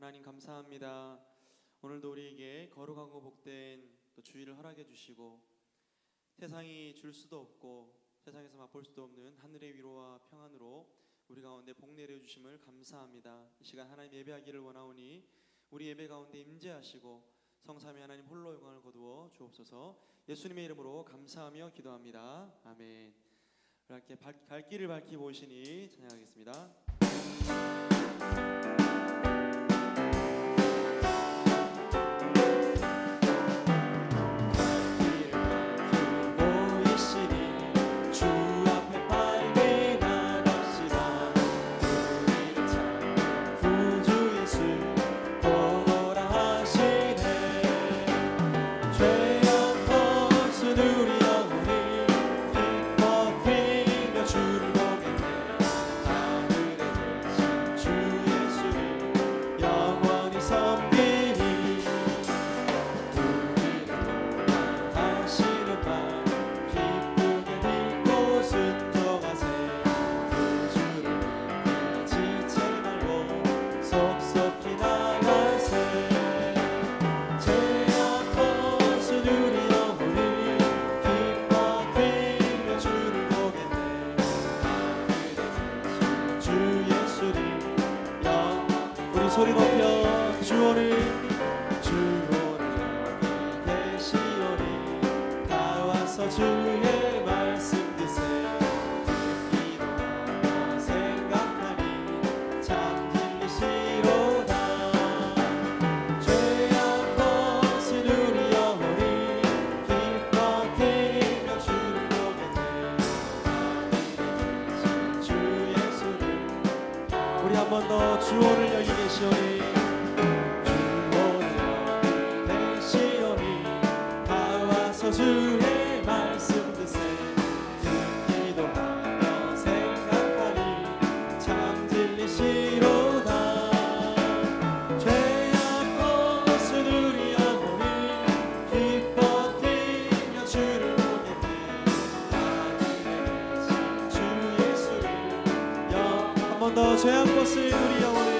하나님 감사합니다. 오늘도 우리에게 거룩하고 복된 또 주일을 허락해 주시고 세상이 줄 수도 없고 세상에서 맛볼 수도 없는 하늘의 위로와 평안으로 우리 가운데 복 내려 주심을 감사합니다. 이 시간 하나님 예배하기를 원하오니 우리 예배 가운데 임재하시고 성삼위 하나님 홀로 영광을 거두어 주옵소서. 예수님의 이름으로 감사하며 기도합니다. 아멘. 이렇게 갈 길을 밝히 보시니 찬양하겠습니다. 소리 높여 주오니 여기 계시오니 다 와서 주의 말씀 듣세. 기도하며 생각하니 참 들리시로다. 죄악 벗은 우리 영혼이 기뻐 뛰며 주를 보겠네. 하늘에 계신 주 예수를 우리 한 번 더 주오를 여기 계시오니 주의 말씀 듣세. 기도하며 생각하니 참 들리시로다. 죄악 벗은 우리 영혼이 기뻐 뛰며 주를 보겠네. 하늘에 계신 주 예수를 한 번 더 죄악 벗은 우리 영혼이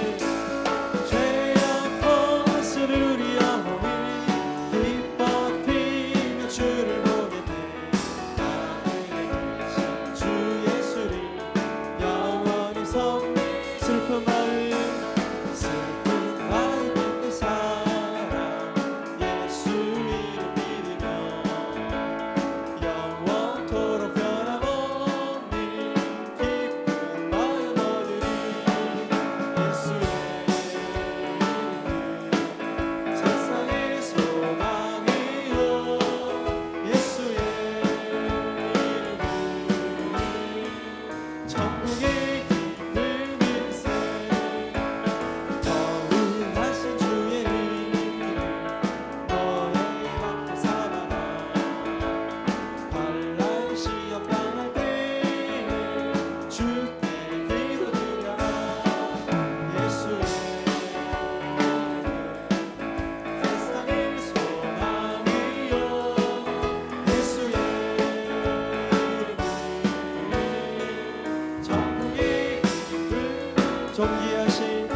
존귀하신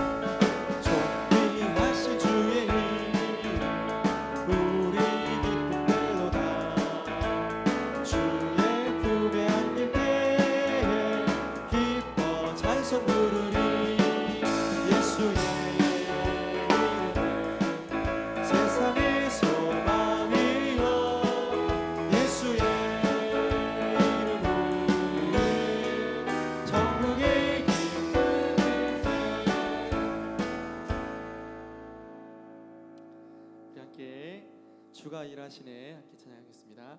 주의 이름 우리 기쁨 되도다. 주의 품에 안길 때에 기뻐 찬송 부르리. 예수의 이름은 세상의 소망이요. 예수의 이름은 천국의 주가 일하시네 함께 찬양하겠습니다.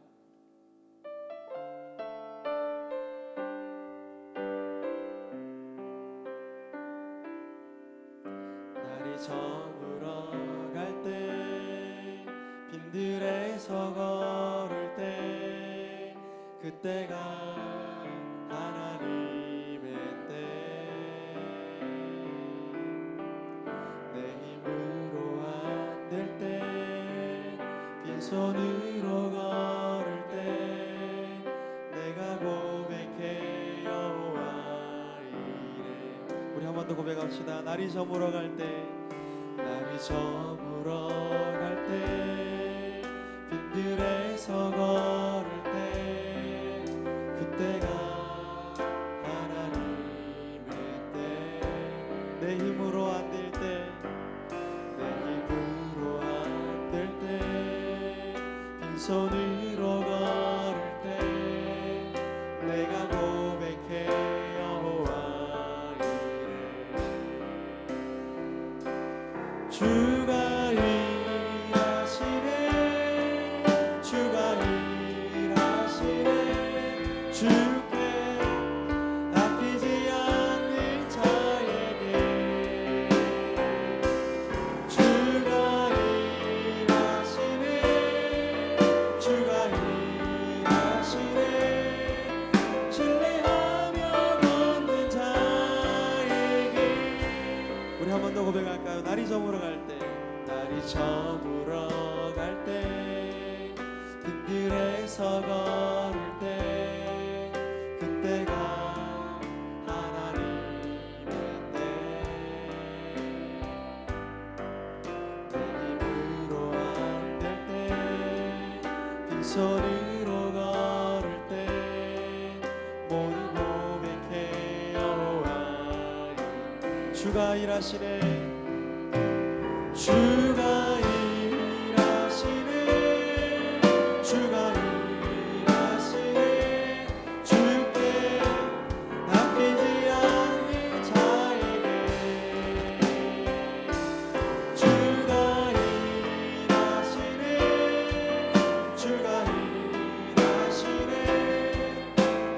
날이 저물어 갈 때 빈들에서 걸을 때 그때가 하나님의 때. 내 힘으로 안 될 때 손으로 걸을 때 내가 고백해 여호와 이래. 우리 한 번 더 고백합시다. 날이 저물어 갈 때 날이 저물어 갈 때 빈들에서 걸을 때 그때가 하나님의 때 내 힘으로 안 될 때 빈손으로 걸을 때 내가 고백해 여호와 이래 주가 일하시네 주가 일하시네 주께 아끼지 않는 자에게 주가 일하시네 주가 일하시네 신뢰하며 걷는 자에게 우리 한 번 더 고백할까요? 날이 저물어 갈 때 날이 저물어 갈 때 빈들에서 걸을 때 그때가 하나님의 때 내 힘으로 안 될 때 빈손으로 걸을 때 모두 고백해 여호와 주가 일하시네 주가 일하시네 주가 일하시네 주께 아끼지 않는 자에게 주가 일하시네 주가 일하시네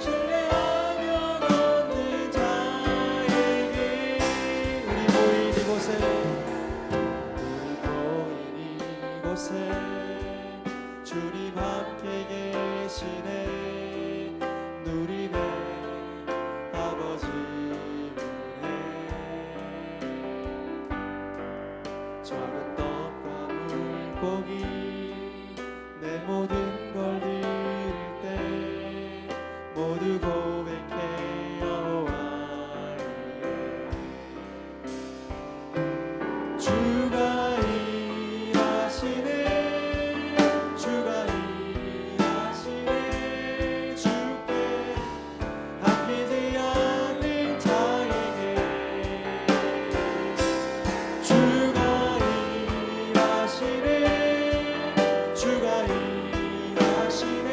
신뢰하며 걷는 자에게 우리 모인 이곳에 주님 함께 계시네 누리네 아버지 은혜 작은 떡과 물고기 내 모든 걸 드릴 때 모두 고백해 여호와 이래 주가 일하시네 주가 일하시네 주께 아끼지 않는 자에게 주가 일하시네 주가 일하시네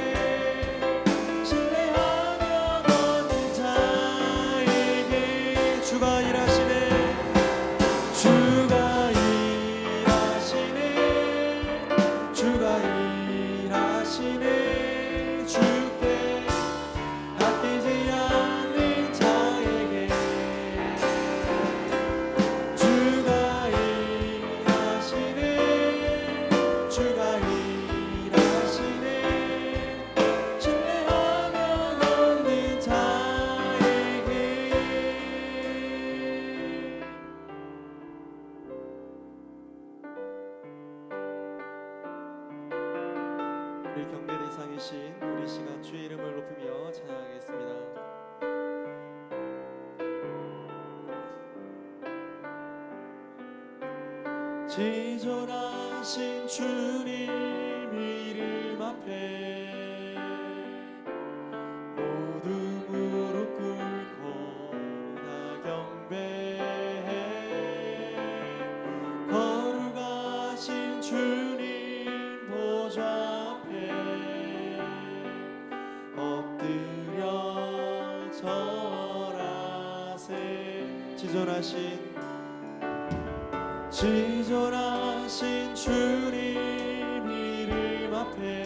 신뢰하며 걷는 자에게 주가 일하시네 주가 일하시네 주가 일하시네 주께 아끼지 않는 자에게 주가 일하시네 주가 일하시네 신뢰하며 걷는 자에게 우리 경배 대상이신 우리 시간 주의 이름을 높이며 찬양하겠습니다. 지존하신 주님 이름 앞에 모두 무릎 꿇고 다 경배해 거룩하신 주님 보좌 앞에 엎드려 절하세 지존하신 주님 이름 앞에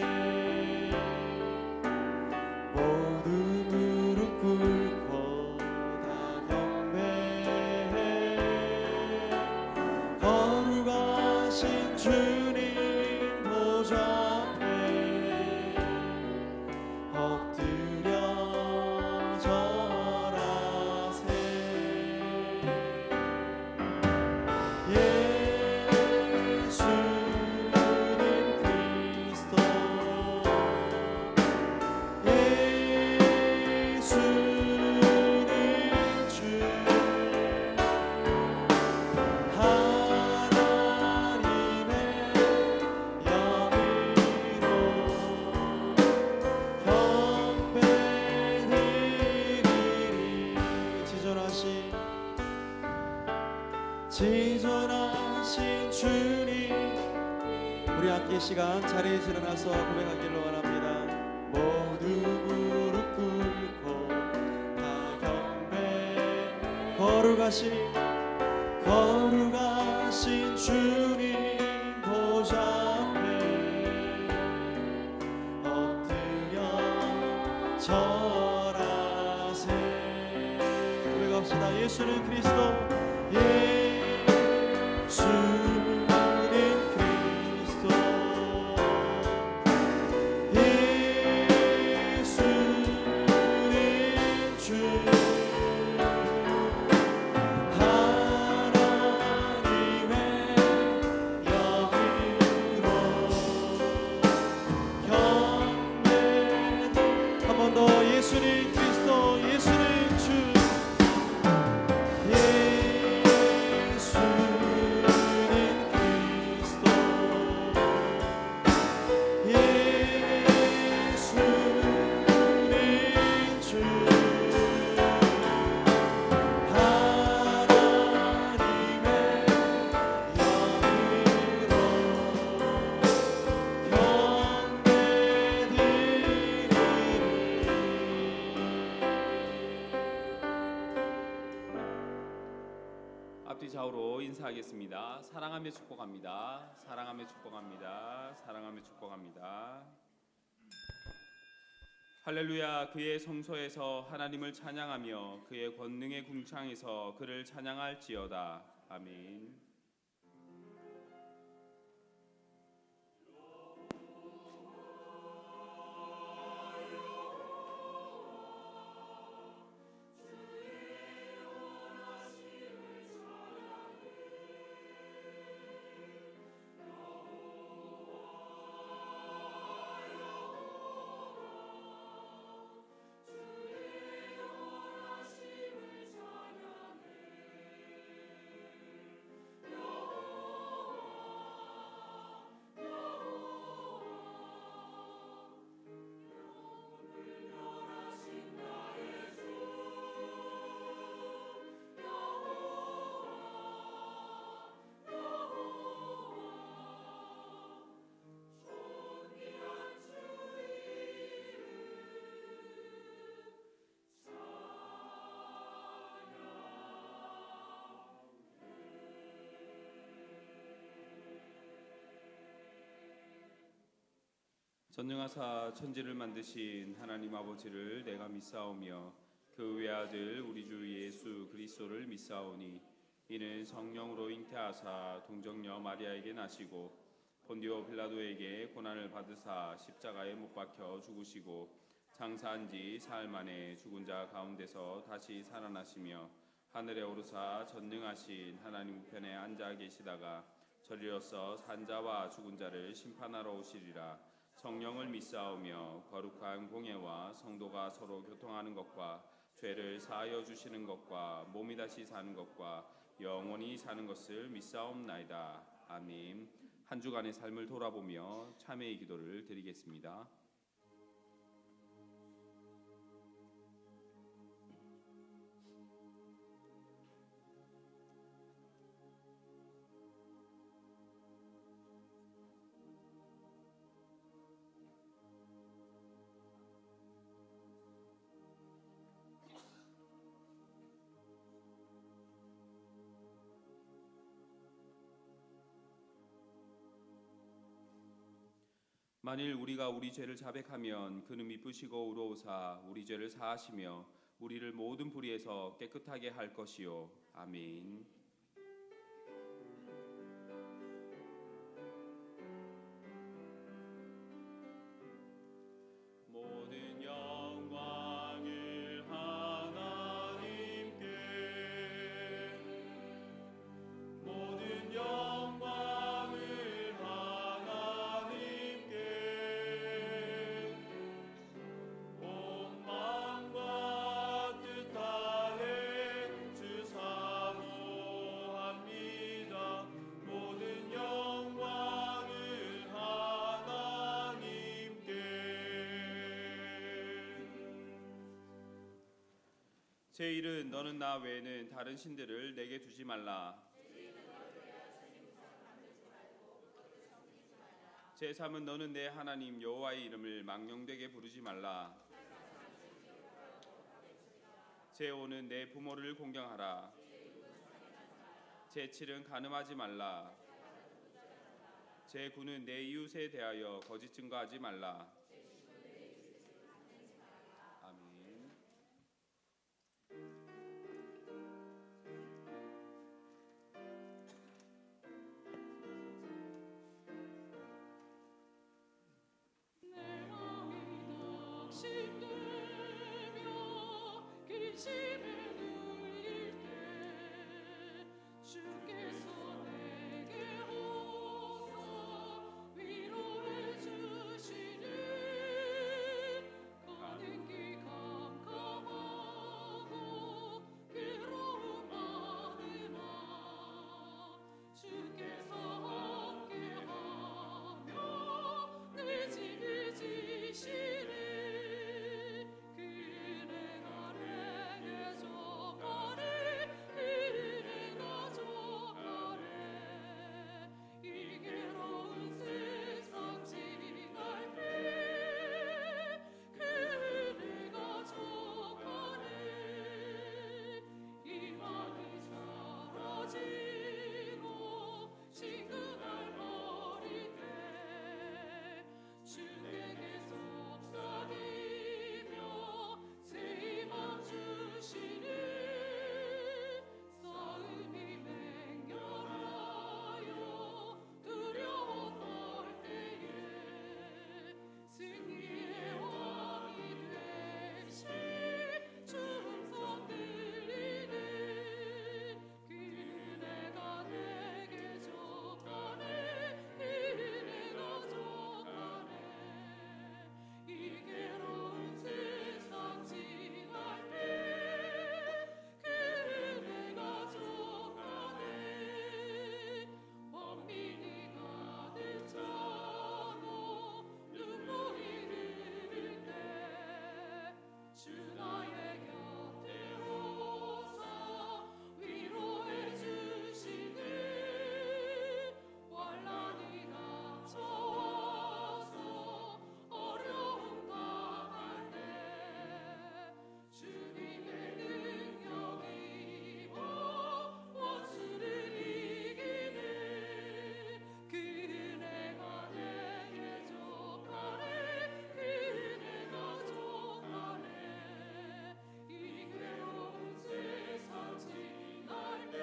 모두 무릎 꿇고 다 경배해 거룩하신 주님 보좌 앞에 엎드려 절하세 예수 원하신 주님, 우리 함께 이 시간 자리에서 일어나서 고백하기를 원합니다. 모두 무릎 꿇고 다 경배, 거룩하신 주님 보좌 앞에 엎드려 절하세. 고백합시다. 예수는 그리스도, 앞뒤 좌우로 인사하겠습니다. 사랑하며 축복합니다. 사랑하며 축복합니다. 사랑하며 축복합니다. 할렐루야. 그의 성소에서 하나님을 찬양하며 그의 권능의 궁창에서 그를 찬양할지어다. 아멘. 전능하사 천지를 만드신 하나님 아버지를 내가 믿사오며 그 외아들 우리 주 예수 그리스도를 믿사오니 이는 성령으로 잉태하사 동정녀 마리아에게 나시고 본디오 빌라도에게 고난을 받으사 십자가에 못 박혀 죽으시고 장사한 지 사흘 만에 죽은 자 가운데서 다시 살아나시며 하늘에 오르사 전능하신 하나님 우편에 앉아 계시다가 저리로서 산 자와 죽은 자를 심판하러 오시리라. 성령을 믿사오며 거룩한 공예와 성도가 서로 교통하는 것과 죄를 사하여 주시는 것과 몸이 다시 사는 것과 영원히 사는 것을 믿사옵나이다. 아멘. 한 주간의 삶을 돌아보며 참회의 기도를 드리겠습니다. 만일 우리가 우리 죄를 자백하면 그는 미쁘시고 의로우사 우리 죄를 사하시며 우리를 모든 불의에서 깨끗하게 할 것이요. 아멘. 모든 영광을 하나님께, 모든 영광을 하나님께, 온 마음과 뜻 다해 주 사모합니다. 모든 영광을 하나님께. 제 일은 너는 나 외에는 다른 신들을 내게 두지 말라. 제3은 너는 내 하나님 여호와의 이름을 망령되게 부르지 말라. 제5는 내 부모를 공경하라. 제7은 간음하지 말라. 제9는 내 이웃에 대하여 거짓 증거하지 말라. 아멘. 내 마음이 낙심되며 근심에 눌릴 때 주께서 내게 오사 위로해 주시니 가는 길 캄캄하고 괴로움 많으나 주께서 함께하며 내 짐을 지시네. 그네가 내게 족하네. 그네가 족하네. 이 괴로운 세상 지날 때 그네가 족하네. 이 맘이 사라지고 친구날 버릴 때 주 내게 속삭이며 새 희망 주시니 싸움이 맹렬하여 두려워 떨 때에 승리의 왕이 되신 주 음성 들리네. 그네가 내게 족하네. 그네가 족하네. 이 괴로운 세상 지날 때 그네가 족하네. 원민이 가득 차고 눈물이 흐를 때 주 나의 곁에 오사 위로해 주시네. 환난이 닥쳐와서 어려움 당할 때 주님의 능력 입어 원수를 이기네. 그네가 내게 족하네. 그네가 족하네. 이 괴로운 세상 지날 때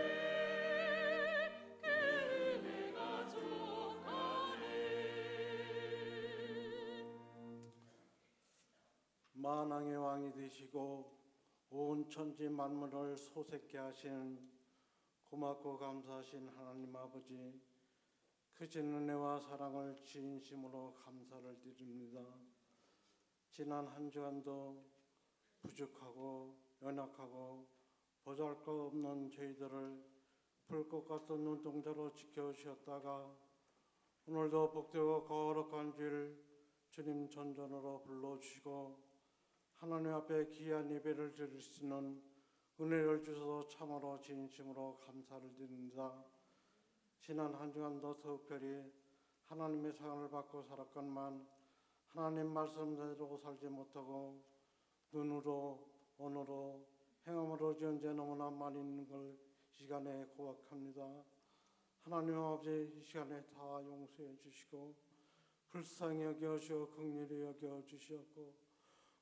그네가 족하네. 만왕의 왕이 되시고 온 천지 만물을 소생케 하시는 고맙고 감사하신 하나님 아버지, 크신 은혜와 사랑을 진심으로 감사를 드립니다. 지난 한 주간도 부족하고 연약하고 보잘것없는 저희들을 불꽃 같은 눈동자로 지켜주셨다가 오늘도 복되고 거룩한 주일 주님 전전으로 불러주시고 하나님 앞에 귀한 예배를 드릴 수 있는 은혜를 주셔서 참으로 진심으로 감사를 드립니다. 지난 한 주간도 특별히 하나님의 사랑을 받고 살았건만 하나님 말씀대로 살지 못하고 눈으로 언어로 행함으로 지은 죄 너무나 많이 있는 걸 이 시간에 고백합니다. 하나님 아버지, 이 시간에 다 용서해 주시고 불쌍히 여겨주시고 긍휼히 여겨주시었고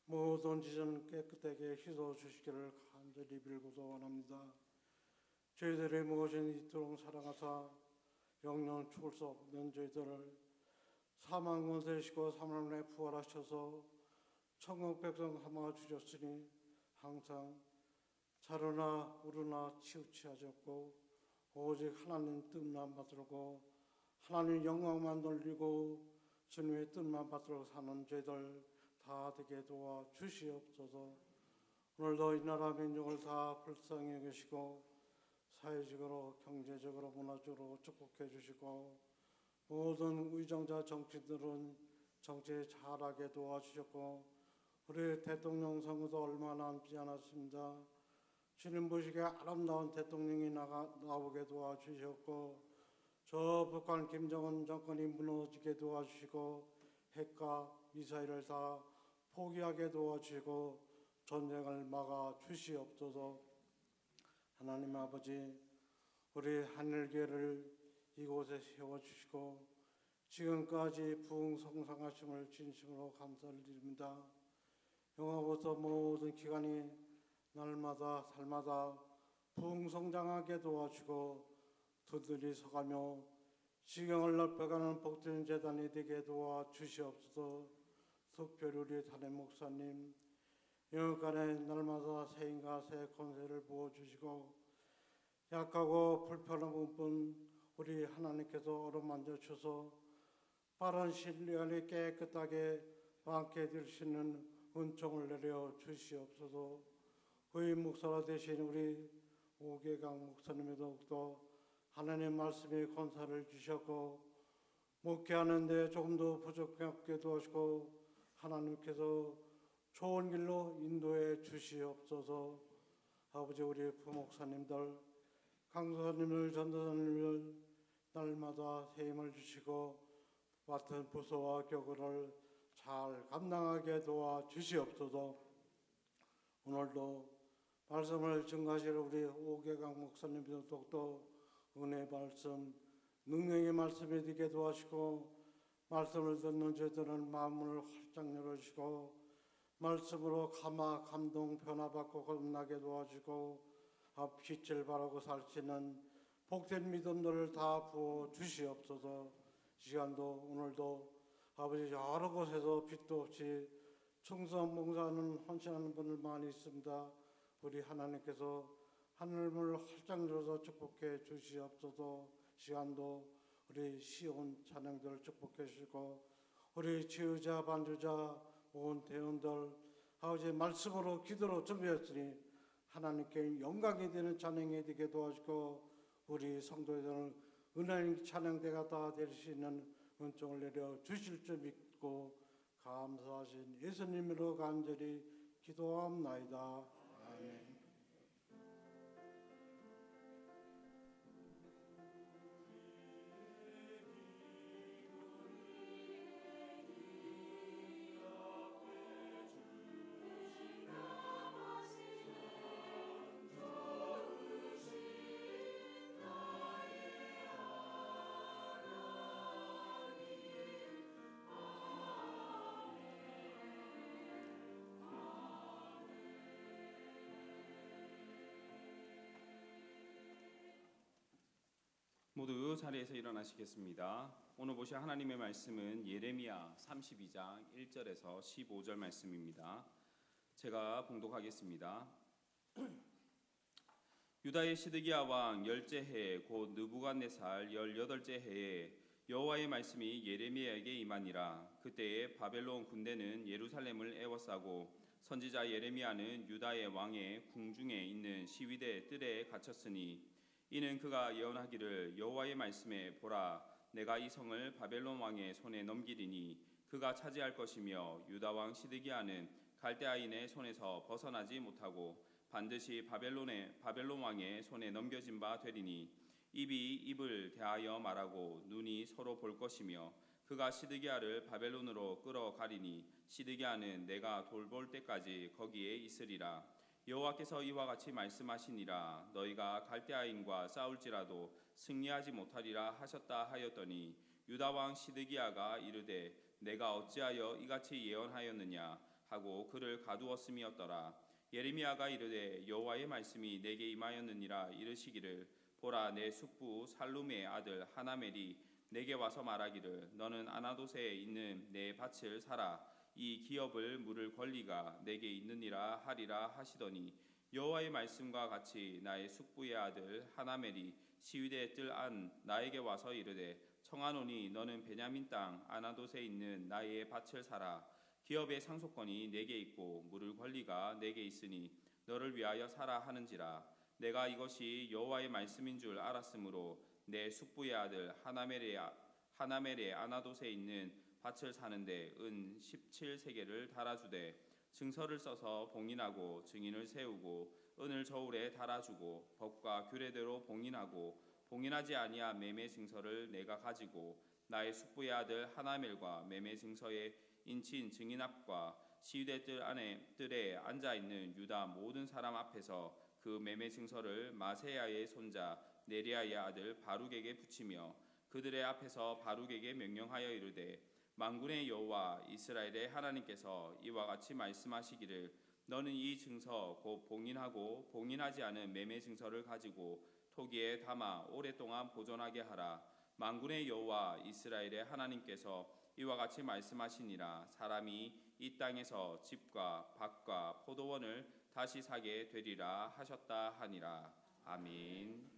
모든 지전 깨끗하게 씻어 주시기를 간절히 빌고도 원합니다. 저희들의 무엇인 이토록 사랑하사 영영 죽을 수 없는 저희들을 사망 권세시고 사망에 부활하셔서 천국 백성 삼아 주셨으니 항상 자르나 우르나 치우치하셨고 오직 하나님 뜻만 받들고 하나님 영광만 돌리고 주님의 뜻만 받들고 사는 저희들 다 되게 도와 주시옵소서. 오늘도 이 나라 민족을 다 불쌍히 여기시고 사회적으로 경제적으로 문화적으로 축복해 주시고 모든 위정자 정치들은 정치 잘하게 도와주셨고 우리 대통령 선거도 얼마 남지 않았습니다. 주님 보시기에 아름다운 대통령이 나오게 도와주셨고 저 북한 김정은 정권이 무너지게 도와주시고 핵과 미사일을 다 포기하게 도와주시고 전쟁을 막아 주시옵소서. 하나님 아버지, 우리 하늘교회를 이곳에 세워주시고 지금까지 부흥성장하심을 진심으로 감사를 드립니다. 영화부터 모든 기간이 날마다 살마다 부흥성장하게 도와주고 든든히 서가며 지경을 넓혀가는 복된 재단이 되게 도와주시옵소서. 특별히 우리 담임 목사님 영육간에 날마다 새인과 새 권세를 부어주시고 약하고 불편한 분 우리 하나님께서 어루만져 주셔서 빠른 시일 안에 깨끗하게 많게 될 수 있는 은총을 내려 주시옵소서. 의인 목사라 되신 우리 오계강 목사님의 더욱더 하나님 말씀에 권사를 주셨고 목회하는데 조금 더 부족하게 도와주시고 하나님께서 좋은 길로 인도해 주시옵소서. 아버지, 우리 부목사님들 강사님들 전도사님들 날마다 새 힘을 주시고 맡은 부서와 격을 잘 감당하게 도와주시옵소서. 오늘도 말씀을 증가하실 우리 오계강 목사님도 더욱더 은혜의 말씀, 능력의 말씀이 되게 도와주시고 말씀을 듣는 저희들은 마음을 활짝 열어주시고 말씀으로 감동 변화받고 거듭나게 도와주고 빛을 바라고 살 수 있는 복된 믿음들을 다 부어 주시옵소서. 시간도 오늘도 아버지 여러 곳에서 빛도 없이 충성 봉사하는 헌신하는 분들 많이 있습니다. 우리 하나님께서 하늘문을 활짝 열어서 축복해 주시옵소서. 시간도 우리 시온 찬양들 축복해 주시고 우리 지휘자 반주자 온 대원들 아버지 말씀으로 기도로 준비했으니 하나님께 영광이 되는 찬양이 되게 도와주고 우리 성도들은 은혜의 찬양대가 다 될 수 있는 은총을 내려 주실 줄 믿고 감사하신 예수님으로 간절히 기도합나이다. 아멘. 모두 자리에서 일어나시겠습니다. 오늘 보실 하나님의 말씀은 예레미야 32장 1절에서 15절 말씀입니다. 제가 봉독하겠습니다. 유다의 시드기야 왕 열째 해 곧 느부갓네살 18째 해에 여호와의 말씀이 예레미야에게 임하니라. 그때에 바벨론 군대는 예루살렘을 에워싸고 선지자 예레미야는 유다의 왕의 궁중에 있는 시위대 뜰에 갇혔으니 이는 그가 예언하기를 여호와의 말씀에 보라 내가 이 성을 바벨론 왕의 손에 넘기리니 그가 차지할 것이며 유다 왕 시드기야는 갈대아인의 손에서 벗어나지 못하고 반드시 바벨론 왕의 손에 넘겨진 바 되리니 입이 입을 대하여 말하고 눈이 서로 볼 것이며 그가 시드기야를 바벨론으로 끌어가리니 시드기야는 내가 돌볼 때까지 거기에 있으리라. 여호와께서 이와 같이 말씀하시니라. 너희가 갈대아인과 싸울지라도 승리하지 못하리라 하셨다 하였더니 유다 왕 시드기야가 이르되 내가 어찌하여 이같이 예언하였느냐 하고 그를 가두었음이었더라. 예레미야가 이르되 여호와의 말씀이 내게 임하였느니라. 이르시기를 보라 내 숙부 살룸의 아들 하나멜이 내게 와서 말하기를 너는 아나도세에 있는 내 밭을 사라. 이 기업을 물을 권리가 내게 있느니라 하리라 하시더니 여호와의 말씀과 같이 나의 숙부의 아들 하나멜이 시위대 뜰 안 나에게 와서 이르되 청하노니 너는 베냐민 땅 아나도세에 있는 나의 밭을 사라. 기업의 상속권이 내게 있고 물을 권리가 내게 있으니 너를 위하여 사라 하는지라. 내가 이것이 여호와의 말씀인 줄 알았으므로 내 숙부의 아들 하나멜의 아나도세에 있는 밭을 사는데 은 17세겔을 달아주되 증서를 써서 봉인하고 증인을 세우고 은을 저울에 달아주고 법과 규례대로 봉인하고 봉인하지 아니한 매매 증서를 내가 가지고 나의 숙부의 아들 하나멜과 매매 증서의 인친 증인 앞과 시위대들 안에 뜰에 앉아 있는 유다 모든 사람 앞에서 그 매매 증서를 마세야의 손자 네리야의 아들 바룩에게 붙이며 그들의 앞에서 바룩에게 명령하여 이르되 만군의 여호와 이스라엘의 하나님께서 이와 같이 말씀하시기를 너는 이 증서 곧 봉인하고 봉인하지 않은 매매 증서를 가지고 토기에 담아 오랫동안 보존하게 하라. 만군의 여호와 이스라엘의 하나님께서 이와 같이 말씀하시니라. 사람이 이 땅에서 집과 밭과 포도원을 다시 사게 되리라 하셨다 하니라. 아멘.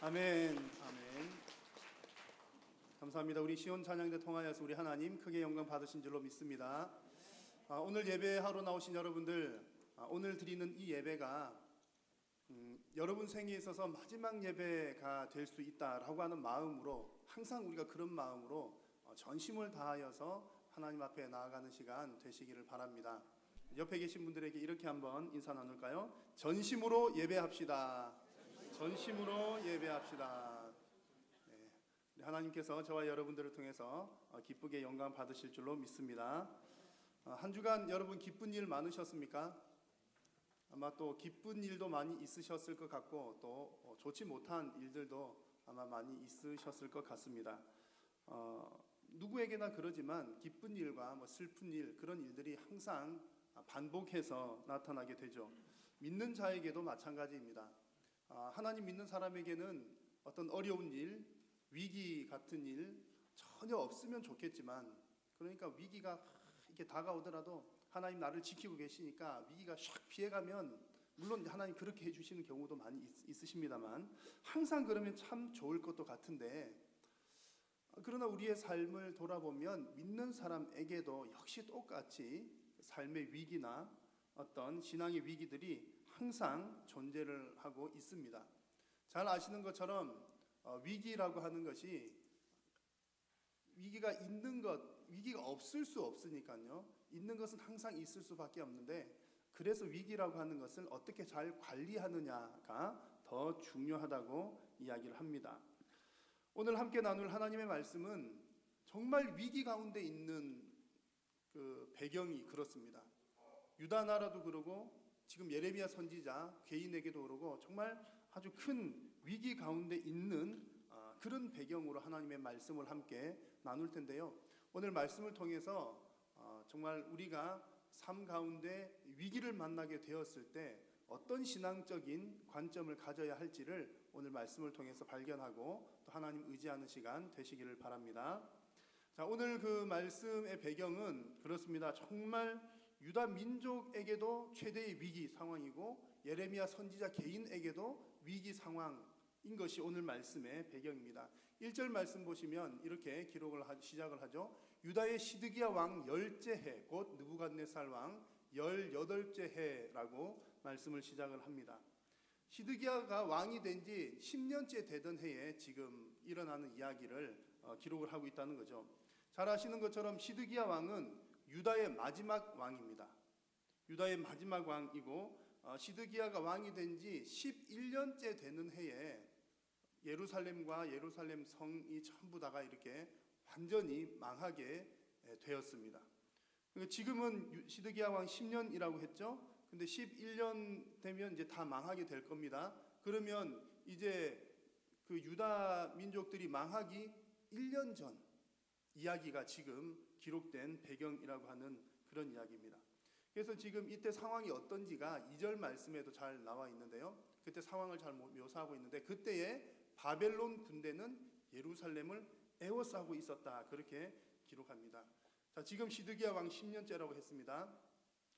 아멘. 아멘. 감사합니다. 감사합니다. 우리 시온 찬양대 통하여서 우리 하나님 크게 영광 받으신 줄로 믿습니다. 오늘 예배하러 나오신 여러분들, 오늘 드리는 이 예배가 여러분 생에 있어서 마지막 예배가 될 수 있다라고 하는 마음으로, 항상 우리가 그런 마음으로 전심을 다하여서 하나님 앞에 나아가는 시간 되시기를 바랍니다. 옆에 계신 분들에게 이렇게 한번 인사 나눌까요? 전심으로 예배합시다. 전심으로 예배합시다. 네, 하나님께서 저와 여러분들을 통해서 기쁘게 영광 받으실 줄로 믿습니다. 한 주간 여러분 기쁜 일 많으셨습니까? 아마 또 기쁜 일도 많이 있으셨을 것 같고, 또 좋지 못한 일들도 아마 많이 있으셨을 것 같습니다. 누구에게나 그러지만 기쁜 일과 슬픈 일, 그런 일들이 항상 반복해서 나타나게 되죠. 믿는 자에게도 마찬가지입니다. 하나님 믿는 사람에게는 어떤 어려운 일, 위기 같은 일 전혀 없으면 좋겠지만, 그러니까 위기가 이렇게 다가오더라도 하나님 나를 지키고 계시니까 위기가 샥 피해가면, 물론 하나님 그렇게 해주시는 경우도 많이 있으십니다만, 항상 그러면 참 좋을 것도 같은데, 그러나 우리의 삶을 돌아보면 믿는 사람에게도 역시 똑같이 삶의 위기나 어떤 신앙의 위기들이 항상 존재를 하고 있습니다. 잘 아시는 것처럼 위기라고 하는 것이, 위기가 있는 것, 위기가 없을 수 없으니까요. 있는 것은 항상 있을 수밖에 없는데, 그래서 위기라고 하는 것을 어떻게 잘 관리하느냐가 더 중요하다고 이야기를 합니다. 오늘 함께 나눌 하나님의 말씀은 정말 위기 가운데 있는 그 배경이 그렇습니다. 유다 나라도 그러고 지금 예레미야 선지자 개인에게도 그러고 정말 아주 큰 위기 가운데 있는 그런 배경으로 하나님의 말씀을 함께 나눌 텐데요. 오늘 말씀을 통해서 정말 우리가 삶 가운데 위기를 만나게 되었을 때 어떤 신앙적인 관점을 가져야 할지를 오늘 말씀을 통해서 발견하고 또 하나님 의지하는 시간 되시기를 바랍니다. 자, 오늘 그 말씀의 배경은 그렇습니다. 정말 유다 민족에게도 최대의 위기 상황이고 예레미야 선지자 개인에게도 위기 상황인 것이 오늘 말씀의 배경입니다. 1절 말씀 보시면 이렇게 시작을 하죠. 유다의 시드기야 왕 10째 해, 곧 느부갓네살 왕 18째 해라고 말씀을 시작을 합니다. 시드기야가 왕이 된 지 10년째 되던 해에 지금 일어나는 이야기를 기록을 하고 있다는 거죠. 잘 아시는 것처럼 시드기야 왕은 유다의 마지막 왕입니다. 유다의 마지막 왕이고, 시드기야가 왕이 된 지 11년째 되는 해에 예루살렘과 예루살렘 성이 전부 다가 이렇게 완전히 망하게 되었습니다. 지금은 시드기야 왕 10년이라고 했죠. 근데 11년 되면 이제 다 망하게 될 겁니다. 그러면 이제 그 유다 민족들이 망하기 1년 전 이야기가 지금 기록된 배경이라고 하는 그런 이야기입니다. 그래서 지금 이때 상황이 어떤지가 2절 말씀에도 잘 나와 있는데요. 그때 상황을 잘 묘사하고 있는데, 그때에 바벨론 군대는 예루살렘을 에워싸고 있었다, 그렇게 기록합니다. 자, 지금 시드기야 왕 10년째라고 했습니다.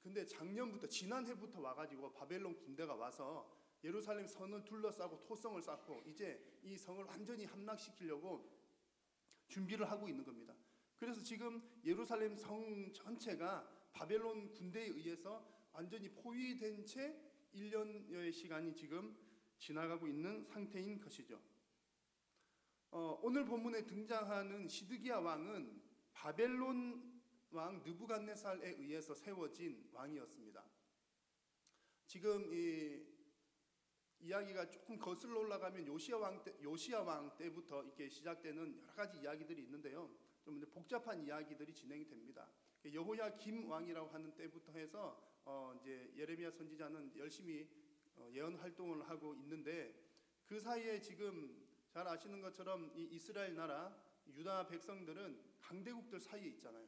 근데 작년부터, 지난해부터 와가지고 바벨론 군대가 와서 예루살렘 성을 둘러싸고 토성을 쌓고 이제 이 성을 완전히 함락시키려고 준비를 하고 있는 겁니다. 그래서 지금 예루살렘 성 전체가 바벨론 군대에 의해서 완전히 포위된 채 1년여의 시간이 지금 지나가고 있는 상태인 것이죠. 오늘 본문에 등장하는 시드기야 왕은 바벨론 왕 느부갓네살에 의해서 세워진 왕이었습니다. 지금 이 이야기가 조금 거슬러 올라가면 요시야 왕 때부터 이렇게 시작되는 여러 가지 이야기들이 있는데요. 좀 복잡한 이야기들이 진행이 됩니다. 여호야김 왕이라고 하는 때부터 해서 이제 예레미야 선지자는 열심히 예언 활동을 하고 있는데, 그 사이에 지금 잘 아시는 것처럼 이 이스라엘 나라 유다 백성들은 강대국들 사이에 있잖아요.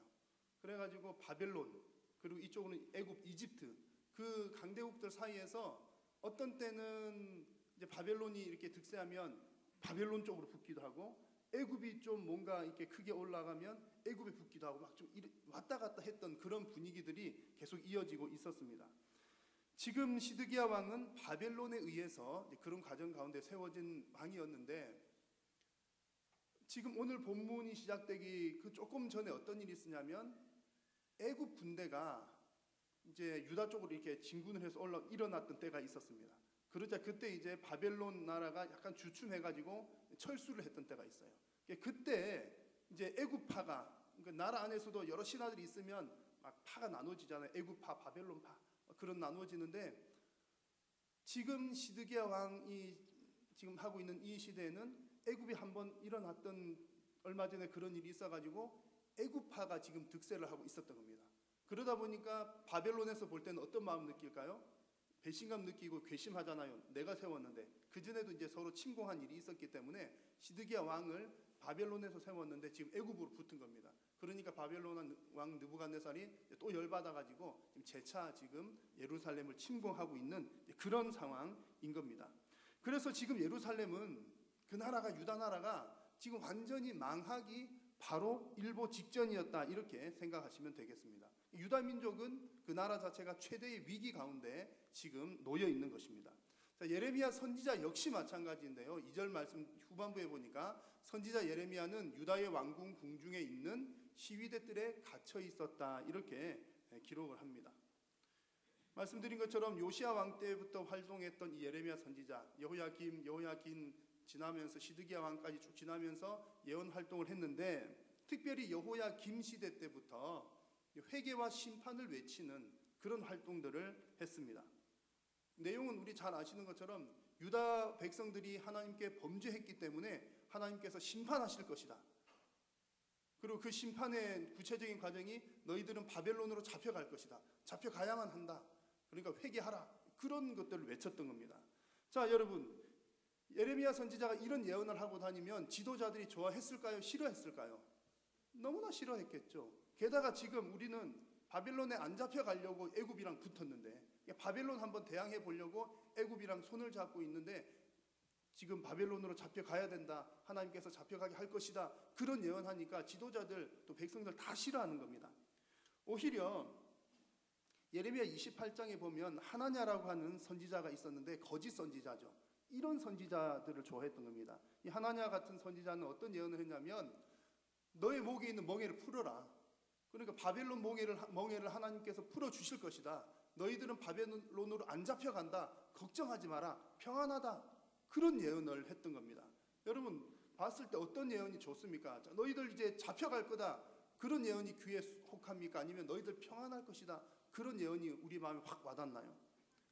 그래가지고 바벨론, 그리고 이쪽으로는 애굽, 이집트, 그 강대국들 사이에서 어떤 때는 이제 바벨론이 이렇게 득세하면 바벨론 쪽으로 붙기도 하고, 애굽이 좀 뭔가 이렇게 크게 올라가면 애굽에 붙기도 하고, 막 좀 왔다 갔다 했던 그런 분위기들이 계속 이어지고 있었습니다. 지금 시드기야 왕은 바벨론에 의해서 그런 과정 가운데 세워진 왕이었는데, 지금 오늘 본문이 시작되기 그 조금 전에 어떤 일이 있었냐면 애굽 군대가 이제 유다 쪽으로 이렇게 진군을 해서 일어났던 때가 있었습니다. 그러자 그때 이제 바벨론 나라가 약간 주춤해가지고 철수를 했던 때가 있어요. 그때 이제 애굽파가, 그러니까 나라 안에서도 여러 신하들이 있으면 막 파가 나눠지잖아요. 애굽파, 바벨론파 그런 나눠지는데, 지금 시드기야 왕이 지금 하고 있는 이 시대에는 애굽이 한번 일어났던 얼마 전에 그런 일이 있어가지고 애굽파가 지금 득세를 하고 있었던 겁니다. 그러다 보니까 바벨론에서 볼 때는 어떤 마음 느낄까요? 배신감 느끼고 괘씸하잖아요. 내가 세웠는데. 그전에도 이제 서로 침공한 일이 있었기 때문에 시드기야 왕을 바벨론에서 세웠는데 지금 애굽으로 붙은 겁니다. 그러니까 바벨론 왕 느부갓네살이 또 열받아가지고 지금 재차 지금 예루살렘을 침공하고 있는 그런 상황인 겁니다. 그래서 지금 예루살렘은 그 나라가, 유다 나라가 지금 완전히 망하기 바로 일보 직전이었다, 이렇게 생각하시면 되겠습니다. 유다 민족은 그 나라 자체가 최대의 위기 가운데 지금 놓여 있는 것입니다. 자, 예레미야 선지자 역시 마찬가지인데요. 2절 말씀 후반부에 보니까 선지자 예레미야는 유다의 왕궁 궁중에 있는 시위대들에 갇혀 있었다, 이렇게 기록을 합니다. 말씀드린 것처럼 요시야 왕 때부터 활동했던 이 예레미야 선지자, 여호야긴 지나면서 시드기야 왕까지 쭉 지나면서 예언 활동을 했는데, 특별히 여호야김 시대 때부터 회개와 심판을 외치는 그런 활동들을 했습니다. 내용은 우리 잘 아시는 것처럼 유다 백성들이 하나님께 범죄했기 때문에 하나님께서 심판하실 것이다. 그리고 그 심판의 구체적인 과정이 너희들은 바벨론으로 잡혀갈 것이다. 잡혀가야만 한다. 그러니까 회개하라. 그런 것들을 외쳤던 겁니다. 자, 여러분, 예레미야 선지자가 이런 예언을 하고 다니면 지도자들이 좋아했을까요? 싫어했을까요? 너무나 싫어했겠죠. 게다가 지금 우리는 바벨론에 안 잡혀가려고 애굽이랑 붙었는데, 바벨론 한번 대항해 보려고 애굽이랑 손을 잡고 있는데 지금 바벨론으로 잡혀가야 된다, 하나님께서 잡혀가게 할 것이다, 그런 예언하니까 지도자들 또 백성들 다 싫어하는 겁니다. 오히려 예레미야 28장에 보면 하나냐라고 하는 선지자가 있었는데 거짓 선지자죠. 이런 선지자들을 좋아했던 겁니다. 이 하나냐 같은 선지자는 어떤 예언을 했냐면 너의 목에 있는 멍에를 풀어라. 그러니까 바벨론 멍에를 하나님께서 풀어주실 것이다. 너희들은 바벨론으로 안 잡혀간다. 걱정하지 마라. 평안하다. 그런 예언을 했던 겁니다. 여러분 봤을 때 어떤 예언이 좋습니까? 자, 너희들 이제 잡혀갈 거다. 그런 예언이 귀에 혹합니까? 아니면 너희들 평안할 것이다. 그런 예언이 우리 마음에 확 와닿나요?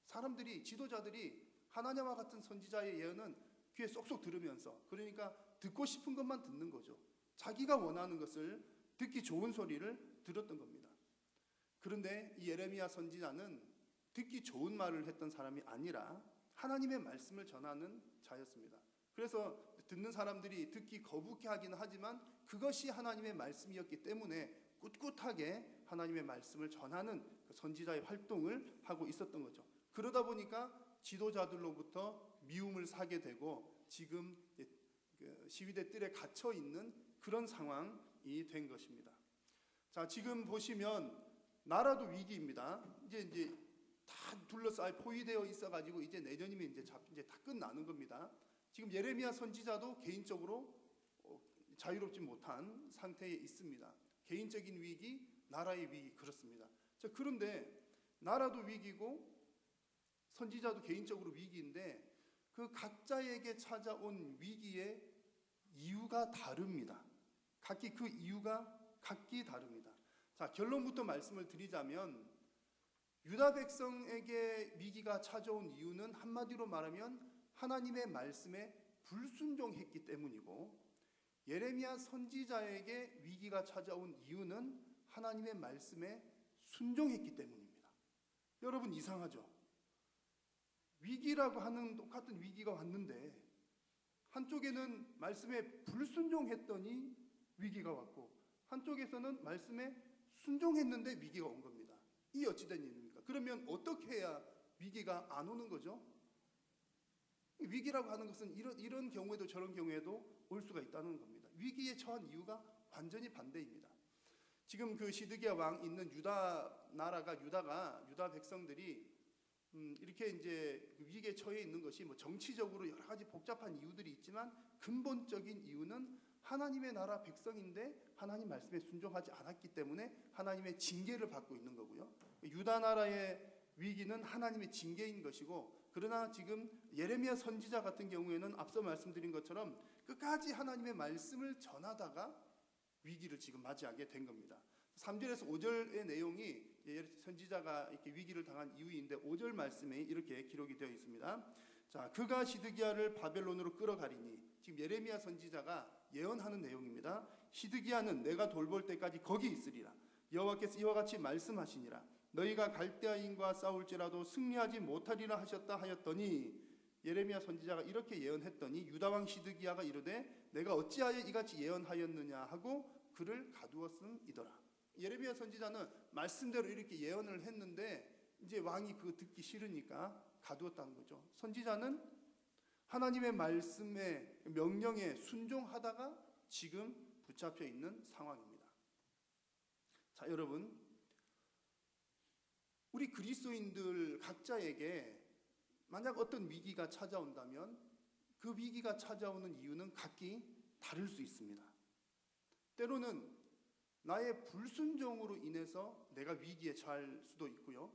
사람들이, 지도자들이 하나냐와 같은 선지자의 예언은 귀에 쏙쏙 들으면서, 그러니까 듣고 싶은 것만 듣는 거죠. 자기가 원하는 것을, 듣기 좋은 소리를 들었던 겁니다. 그런데 이 예레미야 선지자는 듣기 좋은 말을 했던 사람이 아니라 하나님의 말씀을 전하는 자였습니다. 그래서 듣는 사람들이 듣기 거북해 하기는 하지만 그것이 하나님의 말씀이었기 때문에 꿋꿋하게 하나님의 말씀을 전하는 그 선지자의 활동을 하고 있었던 거죠. 그러다 보니까 지도자들로부터 미움을 사게 되고 지금 시위대 뜰에 갇혀 있는 그런 상황이 된 것입니다. 자, 지금 보시면 나라도 위기입니다. 이제 다 둘러싸여 포위되어 있어가지고 이제 내년이면 이제 다 끝나는 겁니다. 지금 예레미야 선지자도 개인적으로 자유롭지 못한 상태에 있습니다. 개인적인 위기, 나라의 위기, 그렇습니다. 자, 그런데 나라도 위기고 선지자도 개인적으로 위기인데 그 각자에게 찾아온 위기의 이유가 다릅니다. 각기 그 이유가 각기 다릅니다. 자, 결론부터 말씀을 드리자면 유다 백성에게 위기가 찾아온 이유는 한마디로 말하면 하나님의 말씀에 불순종했기 때문이고, 예레미야 선지자에게 위기가 찾아온 이유는 하나님의 말씀에 순종했기 때문입니다. 여러분 이상하죠? 위기라고 하는 똑같은 위기가 왔는데 한쪽에는 말씀에 불순종했더니 위기가 왔고 한쪽에서는 말씀에 순종했는데 위기가 온 겁니다. 이 어찌된 일입니까? 그러면 어떻게 해야 위기가 안 오는 거죠? 위기라고 하는 것은 이런 경우에도 저런 경우에도 올 수가 있다는 겁니다. 위기에 처한 이유가 완전히 반대입니다. 지금 그 시드기야 왕 있는 유다 백성들이 이렇게 이제 위기에 처해 있는 것이 뭐 정치적으로 여러 가지 복잡한 이유들이 있지만 근본적인 이유는 하나님의 나라 백성인데 하나님 말씀에 순종하지 않았기 때문에 하나님의 징계를 받고 있는 거고요. 유다 나라의 위기는 하나님의 징계인 것이고, 그러나 지금 예레미야 선지자 같은 경우에는 앞서 말씀드린 것처럼 끝까지 하나님의 말씀을 전하다가 위기를 지금 맞이하게 된 겁니다. 3절에서 5절의 내용이 선지자가 이렇게 위기를 당한 이유인데 5절 말씀에 이렇게 기록이 되어 있습니다. 자, 그가 시드기야를 바벨론으로 끌어가리니, 지금 예레미야 선지자가 예언하는 내용입니다. 시드기야는 내가 돌볼 때까지 거기 있으리라. 여호와께서 이와 같이 말씀하시니라. 너희가 갈대아인과 싸울지라도 승리하지 못하리라 하셨다 하였더니, 예레미야 선지자가 이렇게 예언했더니 유다 왕 시드기야가 이르되 내가 어찌하여 이같이 예언하였느냐 하고 그를 가두었음이더라. 예레미야 선지자는 말씀대로 이렇게 예언을 했는데 이제 왕이 그거 듣기 싫으니까 가두었다는 거죠. 선지자는 하나님의 말씀의 명령에 순종하다가 지금 붙잡혀 있는 상황입니다. 자, 여러분, 우리 그리스도인들 각자에게 만약 어떤 위기가 찾아온다면 그 위기가 찾아오는 이유는 각기 다를 수 있습니다. 때로는 나의 불순종으로 인해서 내가 위기에 처할 수도 있고요.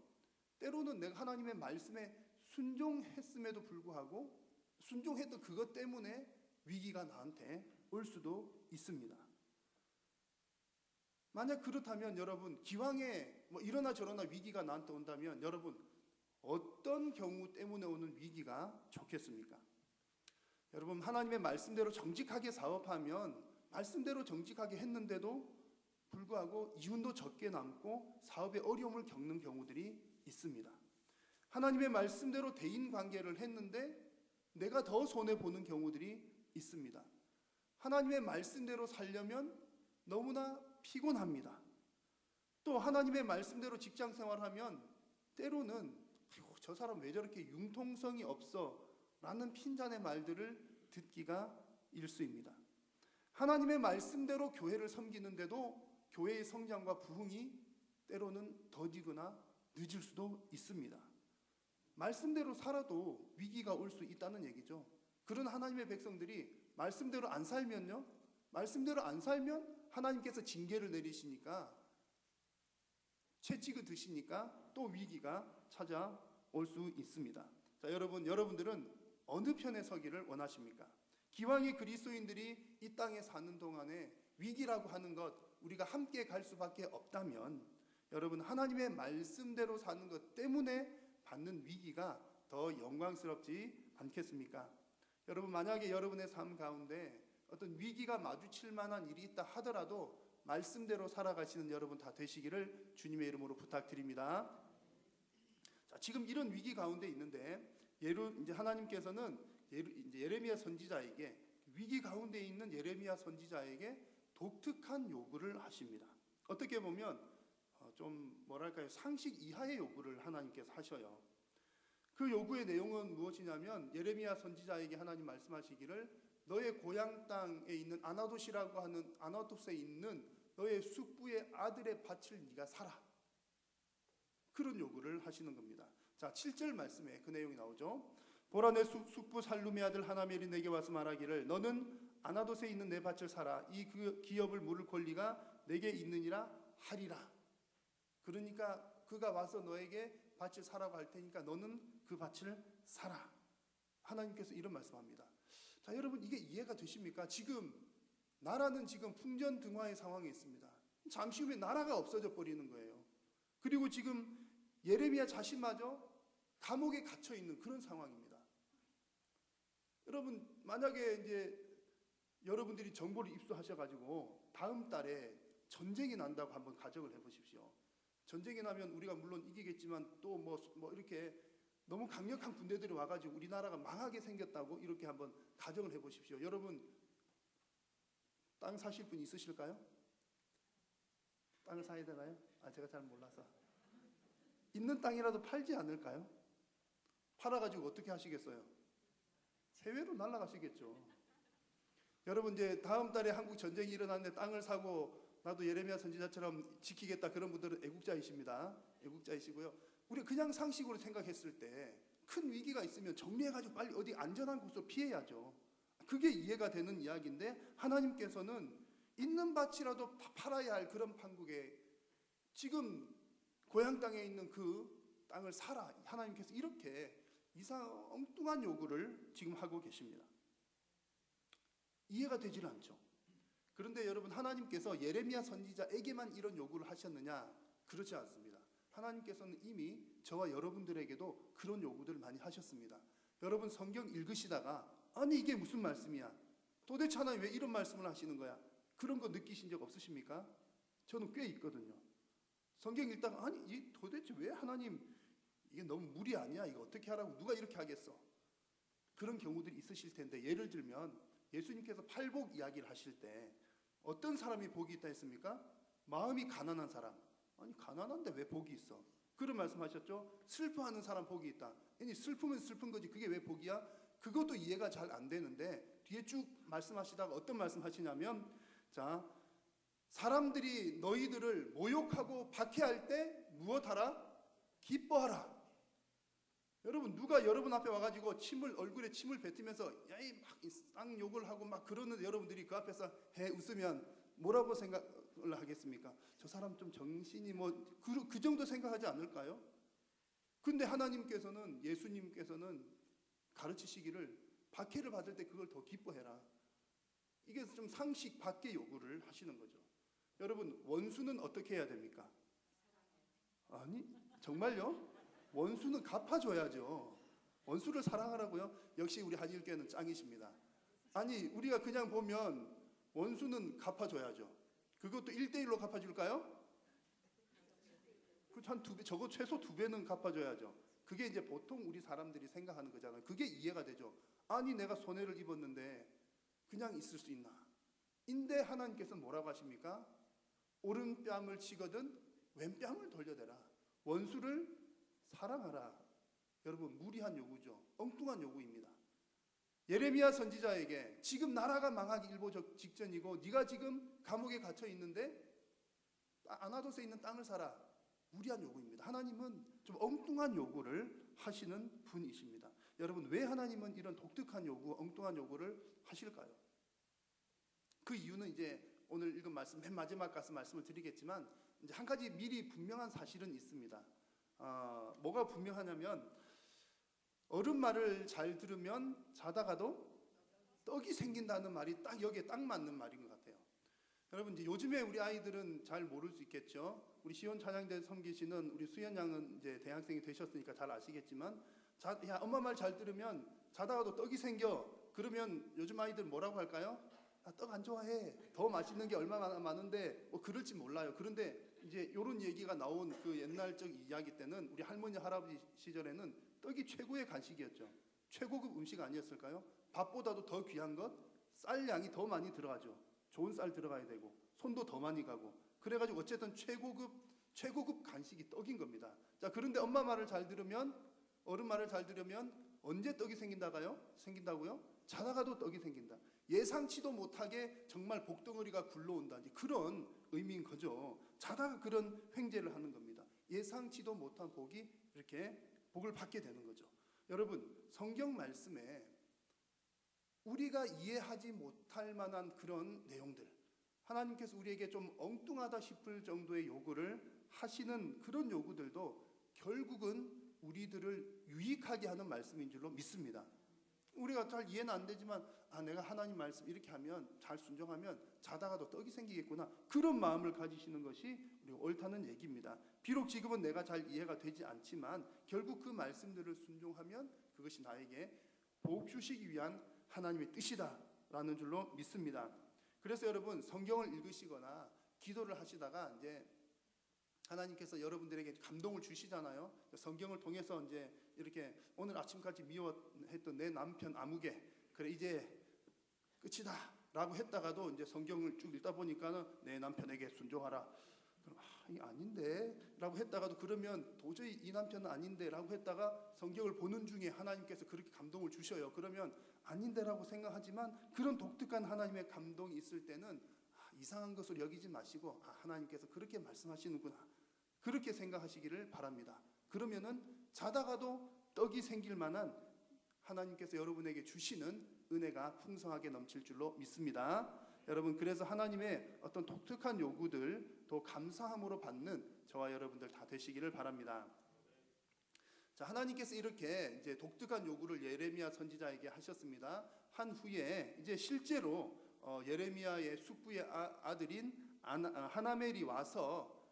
때로는 내가 하나님의 말씀에 순종했음에도 불구하고 순종했던 그것 때문에 위기가 나한테 올 수도 있습니다. 만약 그렇다면 여러분, 기왕에 뭐 이러나 저러나 위기가 나한테 온다면 여러분 어떤 경우 때문에 오는 위기가 좋겠습니까? 여러분, 하나님의 말씀대로 정직하게 사업하면 말씀대로 정직하게 했는데도 불구하고 이윤도 적게 남고 사업에 어려움을 겪는 경우들이 있습니다. 하나님의 말씀대로 대인 관계를 했는데 내가 더 손해보는 경우들이 있습니다. 하나님의 말씀대로 살려면 너무나 피곤합니다. 또 하나님의 말씀대로 직장 생활하면 때로는 저 사람 왜 저렇게 융통성이 없어? 라는 핀잔의 말들을 듣기가 일쑤입니다. 하나님의 말씀대로 교회를 섬기는데도 교회의 성장과 부흥이 때로는 더디거나 늦을 수도 있습니다. 말씀대로 살아도 위기가 올 수 있다는 얘기죠. 그런 하나님의 백성들이 말씀대로 안 살면요, 말씀대로 안 살면 하나님께서 징계를 내리시니까, 채찍을 드시니까 또 위기가 찾아올 수 있습니다. 자, 여러분들은 어느 편에 서기를 원하십니까? 기왕에 그리스도인들이 이 땅에 사는 동안에 위기라고 하는 것 우리가 함께 갈 수밖에 없다면 여러분, 하나님의 말씀대로 사는 것 때문에 받는 위기가 더 영광스럽지 않겠습니까? 여러분, 만약에 여러분의 삶 가운데 어떤 위기가 마주칠 만한 일이 있다 하더라도 말씀대로 살아가시는 여러분 다 되시기를 주님의 이름으로 부탁드립니다. 자, 지금 이런 위기 가운데 있는데 이제 하나님께서는 이제 예레미야 선지자에게, 위기 가운데 있는 예레미야 선지자에게 독특한 요구를 하십니다. 어떻게 보면 좀 뭐랄까요, 상식 이하의 요구를 하나님께서 하셔요. 그 요구의 내용은 무엇이냐면 예레미야 선지자에게 하나님 말씀하시기를 너의 고향 땅에 있는 아나돗이라고 하는, 아나돗에 있는 너의 숙부의 아들의 밭을 네가 사라. 그런 요구를 하시는 겁니다. 자, 7절 말씀에 그 내용이 나오죠. 보라, 내 숙부 살룸의 아들 하나멜이 내게 와서 말하기를 너는 아나돗에 있는 내 밭을 사라. 이 그 기업을 물을 권리가 내게 있느니라 하리라. 그러니까 그가 와서 너에게 밭을 사라고 할 테니까 너는 그 밭을 사라. 하나님께서 이런 말씀합니다. 자, 여러분, 이게 이해가 되십니까? 지금 나라는 지금 풍전등화의 상황에 있습니다. 잠시 후에 나라가 없어져 버리는 거예요. 그리고 지금 예레미야 자신마저 감옥에 갇혀 있는 그런 상황입니다. 여러분, 만약에 이제 여러분들이 정보를 입수하셔가지고 다음 달에 전쟁이 난다고 한번 가정을 해보십시오. 전쟁이 나면 우리가 물론 이기겠지만 또 뭐 이렇게 너무 강력한 군대들이 와가지고 우리나라가 망하게 생겼다고 이렇게 한번 가정을 해보십시오. 여러분, 땅 사실 분 있으실까요? 땅을 사야 되나요? 제가 잘 몰라서. 있는 땅이라도 팔지 않을까요? 팔아가지고 어떻게 하시겠어요? 해외로 날아가시겠죠. 여러분, 이제 다음 달에 한국 전쟁이 일어났는데 땅을 사고 나도 예레미야 선지자처럼 지키겠다, 그런 분들은 애국자이십니다. 애국자이시고요. 우리 그냥 상식으로 생각했을 때 큰 위기가 있으면 정리해가지고 빨리 어디 안전한 곳으로 피해야죠. 그게 이해가 되는 이야기인데 하나님께서는 있는 밭이라도 다 팔아야 할 그런 판국에 지금 고향 땅에 있는 그 땅을 사라. 하나님께서 이렇게 엉뚱한 요구를 지금 하고 계십니다. 이해가 되질 않죠. 그런데 여러분, 하나님께서 예레미야 선지자에게만 이런 요구를 하셨느냐? 그렇지 않습니다. 하나님께서는 이미 저와 여러분들에게도 그런 요구들을 많이 하셨습니다. 여러분, 성경 읽으시다가 아니 이게 무슨 말씀이야? 도대체 하나님 왜 이런 말씀을 하시는 거야? 그런 거 느끼신 적 없으십니까? 저는 꽤 있거든요. 성경 읽다가 아니 이 도대체 왜 하나님, 이게 너무 무리 아니야? 이거 어떻게 하라고, 누가 이렇게 하겠어? 그런 경우들이 있으실 텐데, 예를 들면 예수님께서 팔복 이야기를 하실 때 어떤 사람이 복이 있다 했습니까? 마음이 가난한 사람. 아니 가난한데 왜 복이 있어? 그런 말씀하셨죠. 슬퍼하는 사람 복이 있다. 아니 슬프면 슬픈 거지 그게 왜 복이야? 그것도 이해가 잘 안 되는데 뒤에 쭉 말씀하시다가 어떤 말씀하시냐면, 자, 사람들이 너희들을 모욕하고 박해할 때 무엇하라? 기뻐하라. 여러분, 누가 여러분 앞에 와가지고 얼굴에 침을 뱉으면서 야이 막 쌍욕을 하고 막 그러는 여러분들이 그 앞에서 웃으면 뭐라고 생각을 하겠습니까? 저 사람 좀 정신이 그 정도 생각하지 않을까요? 근데 하나님께서는, 예수님께서는 가르치시기를 박해를 받을 때 그걸 더 기뻐해라. 이게 좀 상식 밖의 요구를 하시는 거죠. 여러분, 원수는 어떻게 해야 됩니까? 아니 정말요? 원수는 갚아줘야죠. 원수를 사랑하라고요? 역시 우리 한일교회는 짱이십니다. 아니 우리가 그냥 보면 원수는 갚아줘야죠. 그것도 1대1로 갚아줄까요? 한 2배, 적어 최소 2배는 갚아줘야죠. 그게 이제 보통 우리 사람들이 생각하는 거잖아요. 그게 이해가 되죠. 아니 내가 손해를 입었는데 그냥 있을 수 있나? 인데 하나님께서는 뭐라고 하십니까? 오른뺨을 치거든 왼뺨을 돌려대라. 원수를 사랑하라. 여러분, 무리한 요구죠. 엉뚱한 요구입니다. 예레미야 선지자에게 지금 나라가 망하기 일보 직전이고 네가 지금 감옥에 갇혀 있는데 아나도스에 있는 땅을 사라. 무리한 요구입니다. 하나님은 좀 엉뚱한 요구를 하시는 분이십니다. 여러분, 왜 하나님은 이런 독특한 요구, 엉뚱한 요구를 하실까요? 그 이유는 이제 오늘 읽은 말씀 맨 마지막 가서 말씀을 드리겠지만, 이제 한 가지 미리 분명한 사실은 있습니다. 뭐가 분명하냐면, 어른 말을 잘 들으면 자다가도 떡이 생긴다는 말이 딱 여기에 딱 맞는 말인 것 같아요. 여러분, 이제 요즘에 우리 아이들은 잘 모를 수 있겠죠. 우리 시온 찬양대 섬기시는 우리 수연 양은 이제 대학생이 되셨으니까 잘 아시겠지만, 야 엄마 말 잘 들으면 자다가도 떡이 생겨. 그러면 요즘 아이들 뭐라고 할까요? 떡 안 좋아해. 더 맛있는 게 얼마나 많은데 그럴지 몰라요. 그런데 이제 이런 얘기가 나온 그 옛날적 이야기 때는 우리 할머니 할아버지 시절에는 떡이 최고의 간식이었죠. 최고급 음식 아니었을까요? 밥보다도 더 귀한 것, 쌀 양이 더 많이 들어가죠. 좋은 쌀 들어가야 되고 손도 더 많이 가고, 그래가지고 어쨌든 최고급 간식이 떡인 겁니다. 자, 그런데 엄마 말을 잘 들으면, 어른 말을 잘 들으면 언제 떡이 생긴다고요? 자다가도 떡이 생긴다. 예상치도 못하게 정말 복덩어리가 굴러온다. 그런 의미인 거죠. 자다가 그런 횡재를 하는 겁니다. 예상치도 못한 복이 이렇게 복을 받게 되는 거죠. 여러분, 성경 말씀에 우리가 이해하지 못할 만한 그런 내용들, 하나님께서 우리에게 좀 엉뚱하다 싶을 정도의 요구를 하시는 그런 요구들도 결국은 우리들을 유익하게 하는 말씀인 줄로 믿습니다. 우리가 잘 이해는 안 되지만 내가 하나님 말씀 이렇게 하면, 잘 순종하면 자다가도 떡이 생기겠구나, 그런 마음을 가지시는 것이 우리 옳다는 얘기입니다. 비록 지금은 내가 잘 이해가 되지 않지만 결국 그 말씀들을 순종하면 그것이 나에게 복 주시기 위한 하나님의 뜻이다라는 줄로 믿습니다. 그래서 여러분, 성경을 읽으시거나 기도를 하시다가 이제 하나님께서 여러분들에게 감동을 주시잖아요. 성경을 통해서 이제 이렇게 오늘 아침까지 미워했던 내 남편 아무개, 그래 이제 끝이다 라고 했다가도 이제 성경을 쭉 읽다 보니까는 내 남편에게 순종하라. 그럼 이게 아닌데 라고 했다가도, 그러면 도저히 이 남편은 아닌데 라고 했다가 성경을 보는 중에 하나님께서 그렇게 감동을 주셔요. 그러면 아닌데 라고 생각하지만 그런 독특한 하나님의 감동이 있을 때는 이상한 것으로 여기지 마시고 하나님께서 그렇게 말씀하시는구나, 그렇게 생각하시기를 바랍니다. 그러면은 자다가도 떡이 생길 만한 하나님께서 여러분에게 주시는 은혜가 풍성하게 넘칠 줄로 믿습니다. 여러분, 그래서 하나님의 어떤 독특한 요구들 또 감사함으로 받는 저와 여러분들 다 되시기를 바랍니다. 자, 하나님께서 이렇게 이제 독특한 요구를 예레미야 선지자에게 하셨습니다. 한 후에 이제 실제로 예레미야의 숙부의 아들인 하나멜이 와서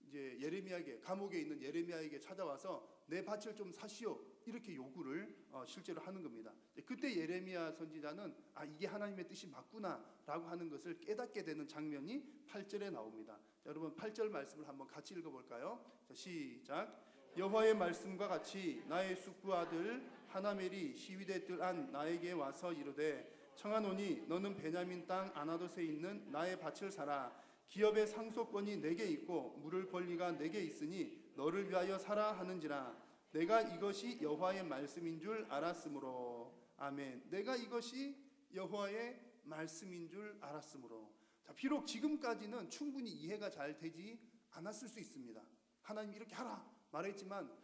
이제 예레미야에게, 감옥에 있는 예레미야에게 찾아와서 내 밭을 좀 사시오, 이렇게 요구를 실제로 하는 겁니다. 그때 예레미야 선지자는 이게 하나님의 뜻이 맞구나라고 하는 것을 깨닫게 되는 장면이 8절에 나옵니다. 자, 여러분 8절 말씀을 한번 같이 읽어볼까요? 자, 시작. 여호와의 말씀과 같이 나의 숙부 아들 하나멜이 시위대 뜰 안 나에게 와서 이르되 청하노니 너는 베냐민 땅 아나돗에 있는 나의 밭을 사라. 기업의 상속권이 내게 있고 물을 권리가 내게 있으니 너를 위하여 사라 하는지라. 내가 이것이 여호와의 말씀인 줄 알았으므로. 아멘. 내가 이것이 여호와의 말씀인 줄 알았으므로. 자, 비록 지금까지는 충분히 이해가 잘 되지 않았을 수 있습니다. 하나님 이렇게 하라 말했지만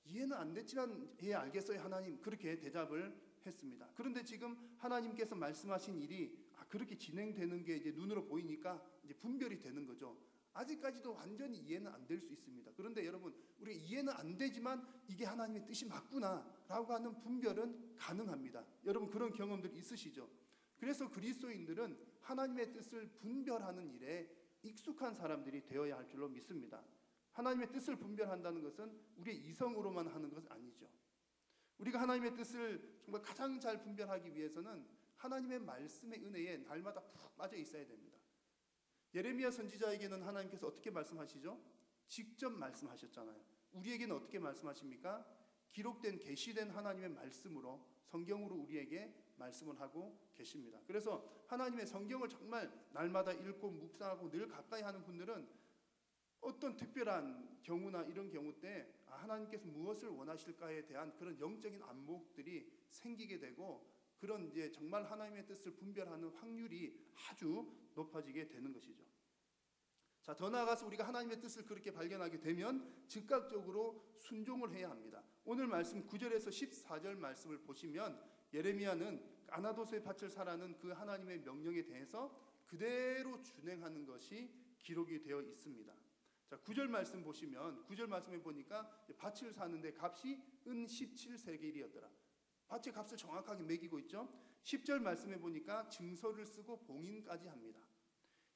이해는 안 됐지만 알겠어요 하나님, 그렇게 대답을 했습니다. 그런데 지금 하나님께서 말씀하신 일이 그렇게 진행되는 게 이제 눈으로 보이니까 이제 분별이 되는 거죠. 아직까지도 완전히 이해는 안 될 수 있습니다. 그런데 여러분, 우리가 이해는 안 되지만 이게 하나님의 뜻이 맞구나라고 하는 분별은 가능합니다. 여러분 그런 경험들 있으시죠? 그래서 그리스도인들은 하나님의 뜻을 분별하는 일에 익숙한 사람들이 되어야 할 줄로 믿습니다. 하나님의 뜻을 분별한다는 것은 우리의 이성으로만 하는 것은 아니죠. 우리가 하나님의 뜻을 정말 가장 잘 분별하기 위해서는 하나님의 말씀의 은혜에 날마다 푹 빠져 있어야 됩니다. 예레미야 선지자에게는 하나님께서 어떻게 말씀하시죠? 직접 말씀하셨잖아요. 우리에게는 어떻게 말씀하십니까? 기록된 계시된 하나님의 말씀으로, 성경으로 우리에게 말씀을 하고 계십니다. 그래서 하나님의 성경을 정말 날마다 읽고 묵상하고 늘 가까이 하는 분들은 어떤 특별한 경우나 이런 경우 때 하나님께서 무엇을 원하실까에 대한 그런 영적인 안목들이 생기게 되고, 그런 이제 정말 하나님의 뜻을 분별하는 확률이 아주 높아지게 되는 것이죠. 자, 더 나아가서 우리가 하나님의 뜻을 그렇게 발견하게 되면 즉각적으로 순종을 해야 합니다. 오늘 말씀 9절에서 14절 말씀을 보시면 예레미야는 아나돗의 밭을 사라는 그 하나님의 명령에 대해서 그대로 준행하는 것이 기록이 되어 있습니다. 자, 9절 말씀 보시면 9절 말씀에 보니까 밭을 사는데 값이 은 17세겔이었더라. 밭의 값을 정확하게 매기고 있죠. 10절 말씀에 보니까 증서를 쓰고 봉인까지 합니다.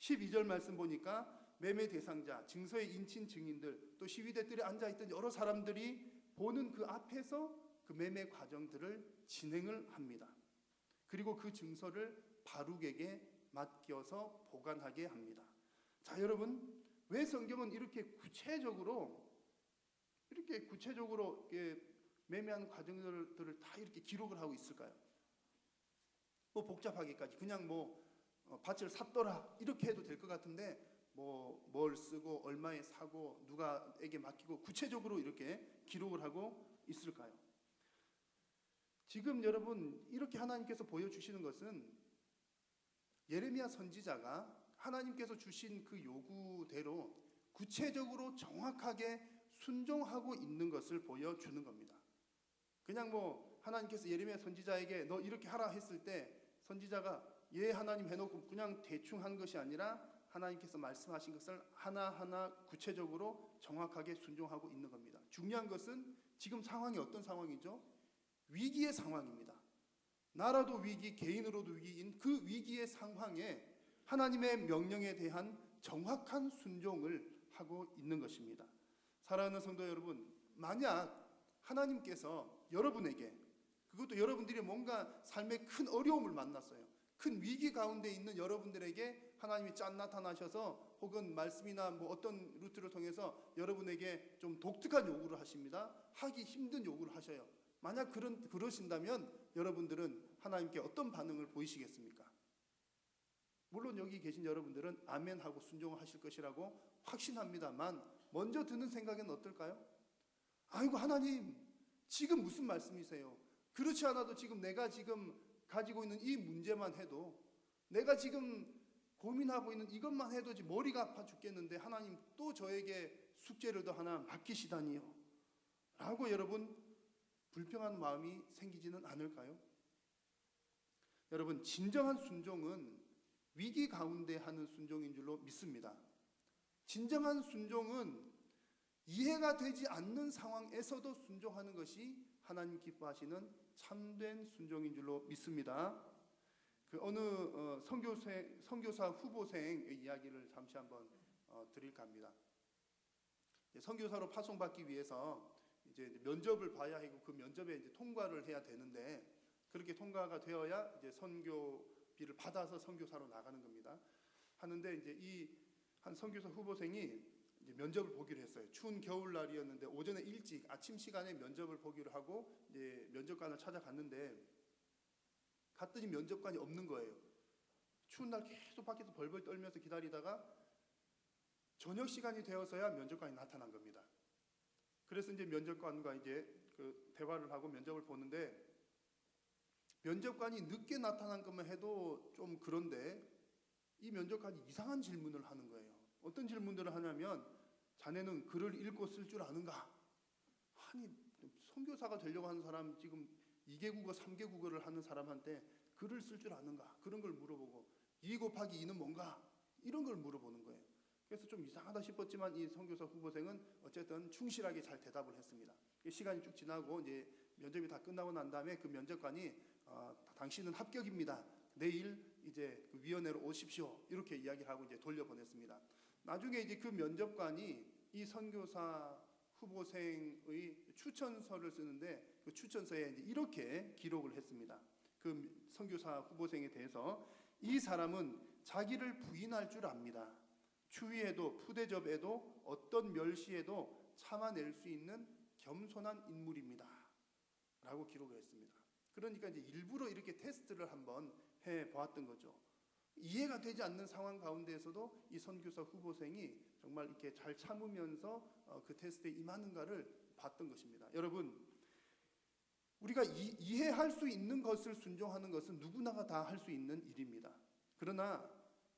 12절 말씀 보니까 매매 대상자, 증서의 인친 증인들, 또 시위대들에 앉아있던 여러 사람들이 보는 그 앞에서 그 매매 과정들을 진행을 합니다. 그리고 그 증서를 바룩에게 맡겨서 보관하게 합니다. 자, 여러분, 왜 성경은 이렇게 구체적으로 매매하는 과정들을 다 이렇게 기록을 하고 있을까요? 뭐 복잡하게까지 그냥 밭을 샀더라 이렇게 해도 될 것 같은데 뭘 쓰고 얼마에 사고 누가에게 맡기고 구체적으로 이렇게 기록을 하고 있을까요? 지금 여러분 이렇게 하나님께서 보여주시는 것은 예레미야 선지자가 하나님께서 주신 그 요구대로 구체적으로 정확하게 순종하고 있는 것을 보여주는 겁니다. 그냥 하나님께서 예레미야 선지자에게 너 이렇게 하라 했을 때 선지자가 예 하나님 해놓고 그냥 대충 한 것이 아니라 하나님께서 말씀하신 것을 하나하나 구체적으로 정확하게 순종하고 있는 겁니다. 중요한 것은 지금 상황이 어떤 상황이죠? 위기의 상황입니다. 나라도 위기, 개인으로도 위기인 그 위기의 상황에 하나님의 명령에 대한 정확한 순종을 하고 있는 것입니다. 사랑하는 성도 여러분, 만약 하나님께서 여러분에게, 그것도 여러분들이 뭔가 삶의 큰 어려움을 만났어요. 큰 위기 가운데 있는 여러분들에게 하나님이 짠 나타나셔서 혹은 말씀이나 어떤 루트를 통해서 여러분에게 좀 독특한 요구를 하십니다. 하기 힘든 요구를 하셔요. 만약 그러신다면 여러분들은 하나님께 어떤 반응을 보이시겠습니까? 물론 여기 계신 여러분들은 아멘하고 순종하실 것이라고 확신합니다만 먼저 드는 생각은 어떨까요? 아이고 하나님 지금 무슨 말씀이세요? 그렇지 않아도 지금 내가 지금 가지고 있는 이 문제만 해도, 내가 지금 고민하고 있는 이것만 해도 지금 머리가 아파 죽겠는데 하나님 또 저에게 숙제를 더 하나 맡기시다니요 라고 여러분 불평한 마음이 생기지는 않을까요? 여러분, 진정한 순종은 위기 가운데 하는 순종인 줄로 믿습니다. 진정한 순종은 이해가 되지 않는 상황에서도 순종하는 것이 하나님 기뻐하시는 참된 순종인 줄로 믿습니다. 그 어느 선교사 후보생의 이야기를 잠시 한번 드릴까 합니다. 선교사로 파송받기 위해서 이제 면접을 봐야 하고 그 면접에 이제 통과를 해야 되는데, 그렇게 통과가 되어야 이제 선교비를 받아서 선교사로 나가는 겁니다. 하는데 이제 이 한 선교사 후보생이 이제 면접을 보기로 했어요. 추운 겨울날이었는데 오전에 일찍 아침 시간에 면접을 보기로 하고 이제 면접관을 찾아갔는데, 갔더니 면접관이 없는 거예요. 추운 날 계속 밖에서 벌벌 떨면서 기다리다가 저녁 시간이 되어서야 면접관이 나타난 겁니다. 그래서 이제 면접관과 이제 그 대화를 하고 면접을 보는데, 면접관이 늦게 나타난 것만 해도 좀 그런데 이 면접관이 이상한 질문을 하는 거예요. 어떤 질문들을 하냐면, 자네는 글을 읽고 쓸 줄 아는가? 아니, 선교사가 되려고 하는 사람, 지금 2개 국어 3개 국어를 하는 사람한테 글을 쓸 줄 아는가? 그런 걸 물어보고, 2 곱하기 2는 뭔가? 이런 걸 물어보는 거예요. 그래서 좀 이상하다 싶었지만 이 선교사 후보생은 어쨌든 충실하게 잘 대답을 했습니다. 시간이 쭉 지나고 이제 면접이 다 끝나고 난 다음에 그 면접관이 당신은 합격입니다. 내일 이제 그 위원회로 오십시오. 이렇게 이야기를 하고 이제 돌려보냈습니다. 나중에 이제 그 면접관이 이 선교사 후보생의 추천서를 쓰는데, 그 추천서에 이제 이렇게 기록을 했습니다. 그 선교사 후보생에 대해서, 이 사람은 자기를 부인할 줄 압니다. 추위에도 푸대접에도 어떤 멸시에도 참아낼 수 있는 겸손한 인물입니다. 라고 기록을 했습니다. 그러니까 이제 일부러 이렇게 테스트를 한번 해 보았던 거죠. 이해가 되지 않는 상황 가운데에서도 이 선교사 후보생이 정말 이렇게 잘 참으면서 그 테스트에 임하는가를 봤던 것입니다. 여러분, 우리가 이해할 수 있는 것을 순종하는 것은 누구나가 다 할 수 있는 일입니다. 그러나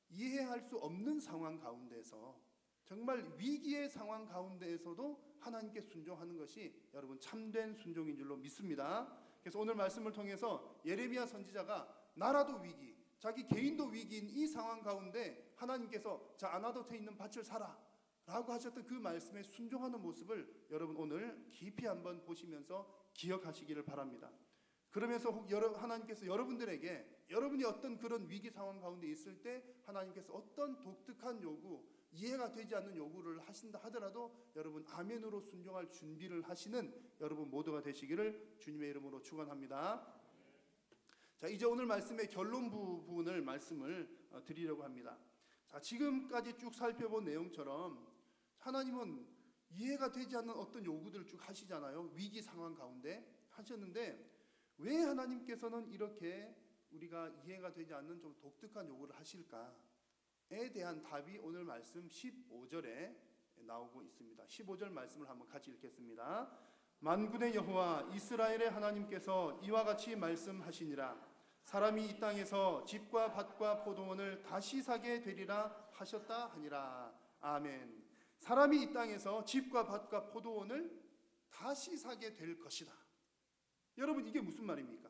이해할 수 없는 상황 가운데서, 정말 위기의 상황 가운데에서도 하나님께 순종하는 것이 여러분 참된 순종인 줄로 믿습니다. 그래서 오늘 말씀을 통해서 예레미야 선지자가 나라도 위기, 자기 개인도 위기인 이 상황 가운데 하나님께서 자, 아나도트에 있는 밭을 사라 라고 하셨던 그 말씀에 순종하는 모습을 여러분 오늘 깊이 한번 보시면서 기억하시기를 바랍니다. 그러면서 하나님께서 여러분들에게, 여러분이 어떤 그런 위기 상황 가운데 있을 때 하나님께서 어떤 독특한 요구, 이해가 되지 않는 요구를 하신다 하더라도 여러분 아멘으로 순종할 준비를 하시는 여러분 모두가 되시기를 주님의 이름으로 축원합니다. 자, 이제 오늘 말씀의 결론 부분을 말씀을 드리려고 합니다. 자, 지금까지 쭉 살펴본 내용처럼 하나님은 이해가 되지 않는 어떤 요구들을 쭉 하시잖아요. 위기 상황 가운데 하셨는데, 왜 하나님께서는 이렇게 우리가 이해가 되지 않는 좀 독특한 요구를 하실까에 대한 답이 오늘 말씀 15절에 나오고 있습니다. 15절 말씀을 한번 같이 읽겠습니다. 만군의 여호와 이스라엘의 하나님께서 이와 같이 말씀하시니라. 사람이 이 땅에서 집과 밭과 포도원을 다시 사게 되리라 하셨다 하니라. 아멘. 사람이 이 땅에서 집과 밭과 포도원을 다시 사게 될 것이다. 여러분, 이게 무슨 말입니까?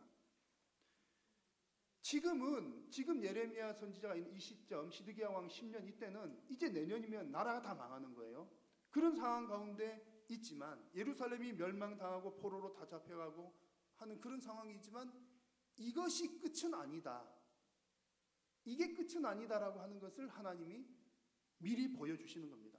지금 예레미야 선지자가 있는 이 시점, 시드기야 왕 10년 이때는 이제 내년이면 나라가 다 망하는 거예요. 그런 상황 가운데 있지만, 예루살렘이 멸망당하고 포로로 다 잡혀가고 하는 그런 상황이지만 이것이 끝은 아니다. 이게 끝은 아니다라고 하는 것을 하나님이 미리 보여주시는 겁니다.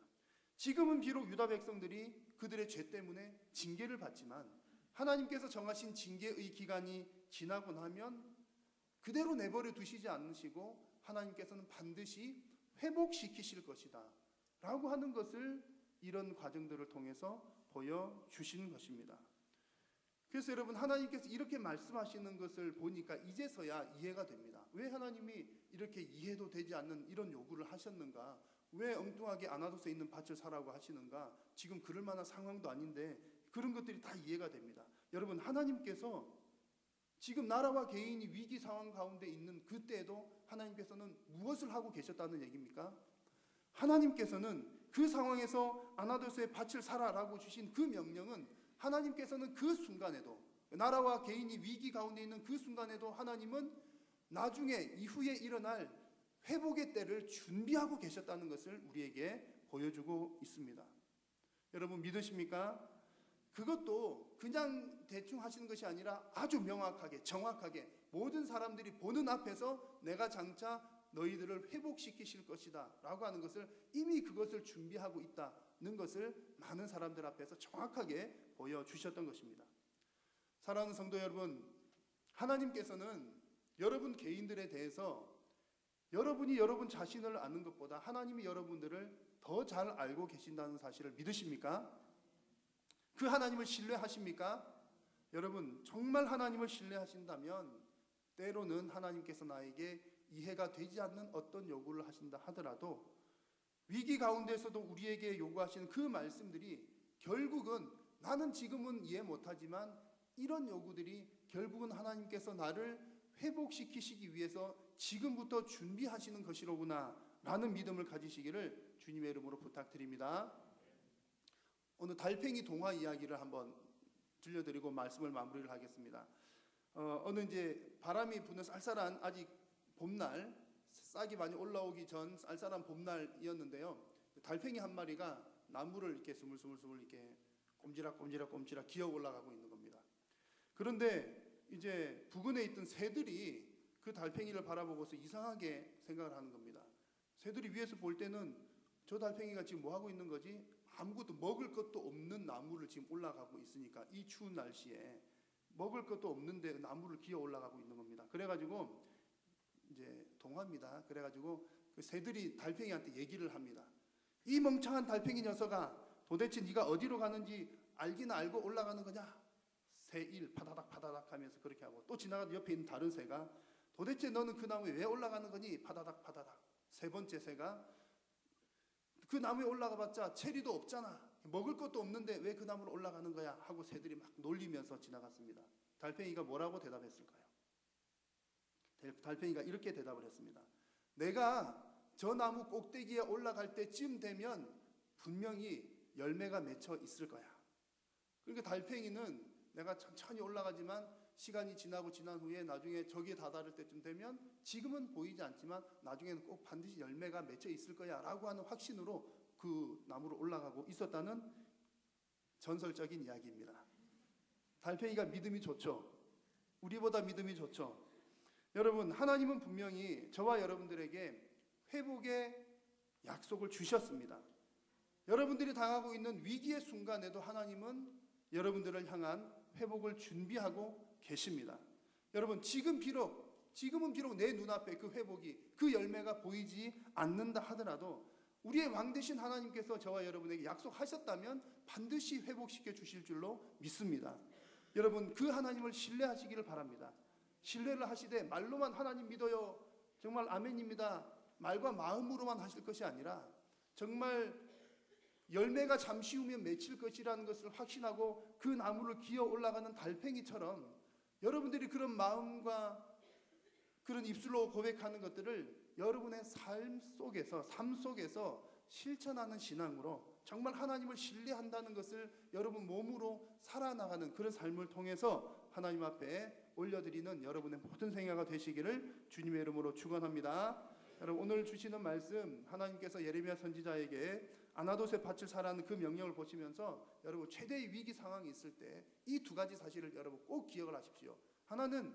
지금은 비록 유다 백성들이 그들의 죄 때문에 징계를 받지만 하나님께서 정하신 징계의 기간이 지나고 나면 그대로 내버려 두시지 않으시고 하나님께서는 반드시 회복시키실 것이다 라고 하는 것을 이런 과정들을 통해서 보여주시는 것입니다. 그래서 여러분, 하나님께서 이렇게 말씀하시는 것을 보니까 이제서야 이해가 됩니다. 왜 하나님이 이렇게 이해도 되지 않는 이런 요구를 하셨는가? 왜 엉뚱하게 아나도스에 있는 밭을 사라고 하시는가? 지금 그럴 만한 상황도 아닌데 그런 것들이 다 이해가 됩니다. 여러분, 하나님께서 지금 나라와 개인이 위기 상황 가운데 있는 그때에도 하나님께서는 무엇을 하고 계셨다는 얘기입니까? 하나님께서는 그 상황에서 아나도스의 밭을 사라라고 주신 그 명령은 하나님께서는 그 순간에도, 나라와 개인이 위기 가운데 있는 그 순간에도 하나님은 나중에 이후에 일어날 회복의 때를 준비하고 계셨다는 것을 우리에게 보여주고 있습니다. 여러분 믿으십니까? 그것도 그냥 대충 하시는 것이 아니라 아주 명확하게 정확하게 모든 사람들이 보는 앞에서 내가 장차 너희들을 회복시키실 것이다 라고 하는 것을 이미 그것을 준비하고 있다는 것을 많은 사람들 앞에서 정확하게 보여주셨던 것입니다. 사랑하는 성도 여러분, 하나님께서는 여러분 개인들에 대해서 여러분이 여러분 자신을 아는 것보다 하나님이 여러분들을 더 잘 알고 계신다는 사실을 믿으십니까? 그 하나님을 신뢰하십니까? 여러분 정말 하나님을 신뢰하신다면 때로는 하나님께서 나에게 이해가 되지 않는 어떤 요구를 하신다 하더라도 위기 가운데서도 우리에게 요구하시는 그 말씀들이 결국은 나는 지금은 이해 못하지만 이런 요구들이 결국은 하나님께서 나를 회복시키시기 위해서 지금부터 준비하시는 것이로구나 라는 믿음을 가지시기를 주님의 이름으로 부탁드립니다. 오늘 달팽이 동화 이야기를 한번 들려드리고 말씀을 마무리를 하겠습니다. 어느 이제 바람이 부는 쌀쌀한 아직 봄날, 싹이 많이 올라오기 전 쌀쌀한 봄날이었는데요. 달팽이 한 마리가 나무를 이렇게 스물스물 이렇게 꼼지락 기어 올라가고 있는 겁니다. 그런데 이제 부근에 있던 새들이 그 달팽이를 바라보고서 이상하게 생각을 하는 겁니다. 새들이 위에서 볼 때는 저 달팽이가 지금 뭐 하고 있는 거지? 아무것도 먹을 것도 없는 나무를 지금 올라가고 있으니까 이 추운 날씨에 먹을 것도 없는데 나무를 기어 올라가고 있는 겁니다. 그래가지고 이제 동화입니다. 그래가지고 그 새들이 달팽이한테 얘기를 합니다. 이 멍청한 달팽이 녀석아, 도대체 네가 어디로 가는지 알긴 알고 올라가는 거냐? 새 일 파다닥 하면서 그렇게 하고 또 지나가던 옆에 있는 다른 새가 도대체 너는 그 나무에 왜 올라가는 거니? 파다닥. 세 번째 새가 그 나무에 올라가봤자 체리도 없잖아. 먹을 것도 없는데 왜 그 나무로 올라가는 거야? 하고 새들이 막 놀리면서 지나갔습니다. 달팽이가 뭐라고 대답했을까요? 달팽이가 이렇게 대답을 했습니다. 내가 저 나무 꼭대기에 올라갈 때쯤 되면 분명히 열매가 맺혀 있을 거야. 그러니까 달팽이는 내가 천천히 올라가지만 시간이 지나고 지난 후에 나중에 저기에 다다를 때쯤 되면 지금은 보이지 않지만 나중에는 꼭 반드시 열매가 맺혀 있을 거야 라고 하는 확신으로 그 나무로 올라가고 있었다는 전설적인 이야기입니다. 달팽이가 믿음이 좋죠. 우리보다 믿음이 좋죠. 여러분 하나님은 분명히 저와 여러분들에게 회복의 약속을 주셨습니다. 여러분들이 당하고 있는 위기의 순간에도 하나님은 여러분들을 향한 회복을 준비하고 계십니다. 여러분 지금은 비록 내 눈앞에 그 회복이 그 열매가 보이지 않는다 하더라도 우리의 왕 되신 하나님께서 저와 여러분에게 약속하셨다면 반드시 회복시켜 주실 줄로 믿습니다. 여러분 그 하나님을 신뢰하시기를 바랍니다. 신뢰를 하시되 말로만 하나님 믿어요 정말 아멘입니다 말과 마음으로만 하실 것이 아니라 정말 열매가 잠시 후면 맺힐 것이라는 것을 확신하고 그 나무를 기어 올라가는 달팽이처럼 여러분들이 그런 마음과 그런 입술로 고백하는 것들을 여러분의 삶 속에서 실천하는 신앙으로 정말 하나님을 신뢰한다는 것을 여러분 몸으로 살아나가는 그런 삶을 통해서 하나님 앞에 올려드리는 여러분의 모든 생애가 되시기를 주님의 이름으로 축원합니다. 여러분 오늘 주시는 말씀 하나님께서 예레미야 선지자에게 아나돗의 밭을 사라는 그 명령을 보시면서 여러분 최대의 위기 상황이 있을 때 이 두 가지 사실을 여러분 꼭 기억을 하십시오. 하나는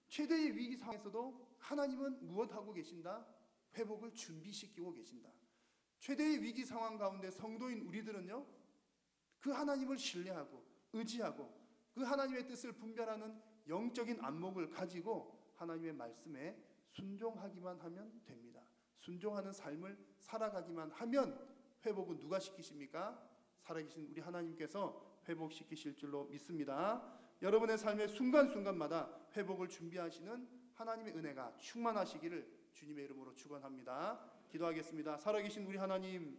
최대의 위기 상황에서도 하나님은 무엇하고 계신다? 회복을 준비시키고 계신다. 최대의 위기 상황 가운데 성도인 우리들은요 그 하나님을 신뢰하고 의지하고 그 하나님의 뜻을 분별하는 영적인 안목을 가지고 하나님의 말씀에 순종하기만 하면 됩니다. 순종하는 삶을 살아가기만 하면 회복은 누가 시키십니까? 살아계신 우리 하나님께서 회복시키실 줄로 믿습니다. 여러분의 삶의 순간순간마다 회복을 준비하시는 하나님의 은혜가 충만하시기를 주님의 이름으로 축원합니다. 기도하겠습니다. 살아계신 우리 하나님,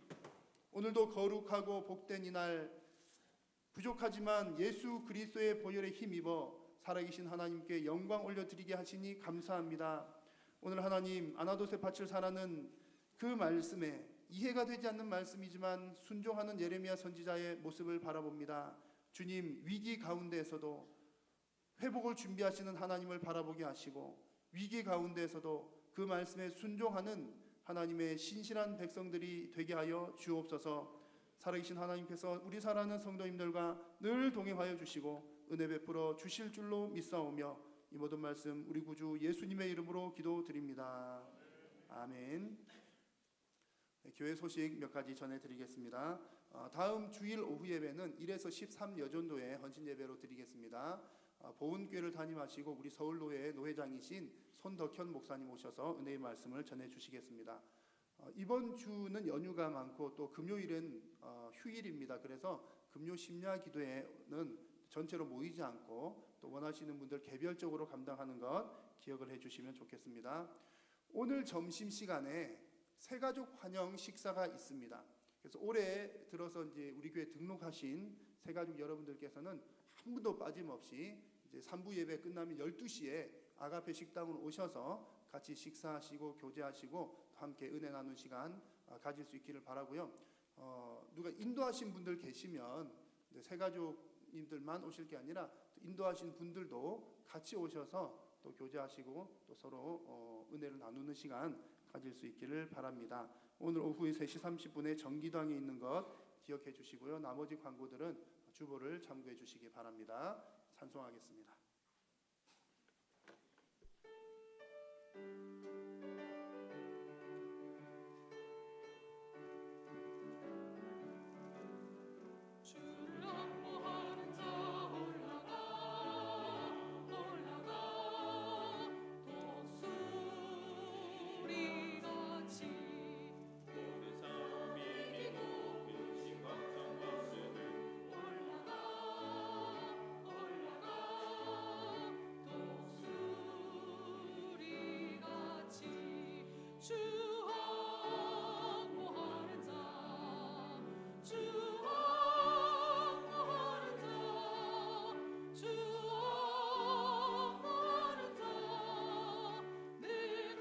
오늘도 거룩하고 복된 이날 부족하지만 예수 그리스도의 보혈에 힘입어 살아계신 하나님께 영광 올려드리게 하시니 감사합니다. 오늘 하나님 아나돗의 밭을 사라는 그 말씀에 이해가 되지 않는 말씀이지만 순종하는 예레미야 선지자의 모습을 바라봅니다. 주님 위기 가운데에서도 회복을 준비하시는 하나님을 바라보게 하시고 위기 가운데에서도 그 말씀에 순종하는 하나님의 신실한 백성들이 되게 하여 주옵소서. 살아계신 하나님께서 우리 사랑하는 성도님들과 늘 동행하여 주시고 은혜 베풀어 주실 줄로 믿사오며 이 모든 말씀 우리 구주 예수님의 이름으로 기도드립니다. 아멘. 네, 교회 소식 몇 가지 전해드리겠습니다. 다음 주일 오후 예배는 1에서 13 여전도회 헌신 예배로 드리겠습니다. 보은교회를 담임하시고 우리 서울노회 노회장이신 손덕현 목사님 오셔서 은혜의 말씀을 전해주시겠습니다. 이번 주는 연휴가 많고 또 금요일은 휴일입니다. 그래서 금요 심야 기도회는 전체로 모이지 않고 또 원하시는 분들 개별적으로 감당하는 것 기억을 해주시면 좋겠습니다. 오늘 점심시간에 새가족 환영 식사가 있습니다. 그래서 올해 들어서 이제 우리 교회 등록하신 새가족 여러분들께서는 한 분도 빠짐없이 이제 3부 예배 끝나면 12시에 아가페 식당으로 오셔서 같이 식사하시고 교제하시고 함께 은혜 나누는 시간 가질 수 있기를 바라고요. 누가 인도하신 분들 계시면 새가족님들만 오실 게 아니라 인도하신 분들도 같이 오셔서 또 교제하시고 또 서로 은혜를 나누는 시간 가질 수 있기를 바랍니다. 오늘 오후 3시 30분에 정기당에 있는 것 기억해 주시고요. 나머지 광고들은 주보를 참고해 주시기 바랍니다. 찬송하겠습니다. 주를 안보하는 자 올라가 독수리같이 모든 삶이 이기고 근심 걱정 없으는 독수리같이 주 항모하는 자 주 항모하는 자 주 항모하는 자 늘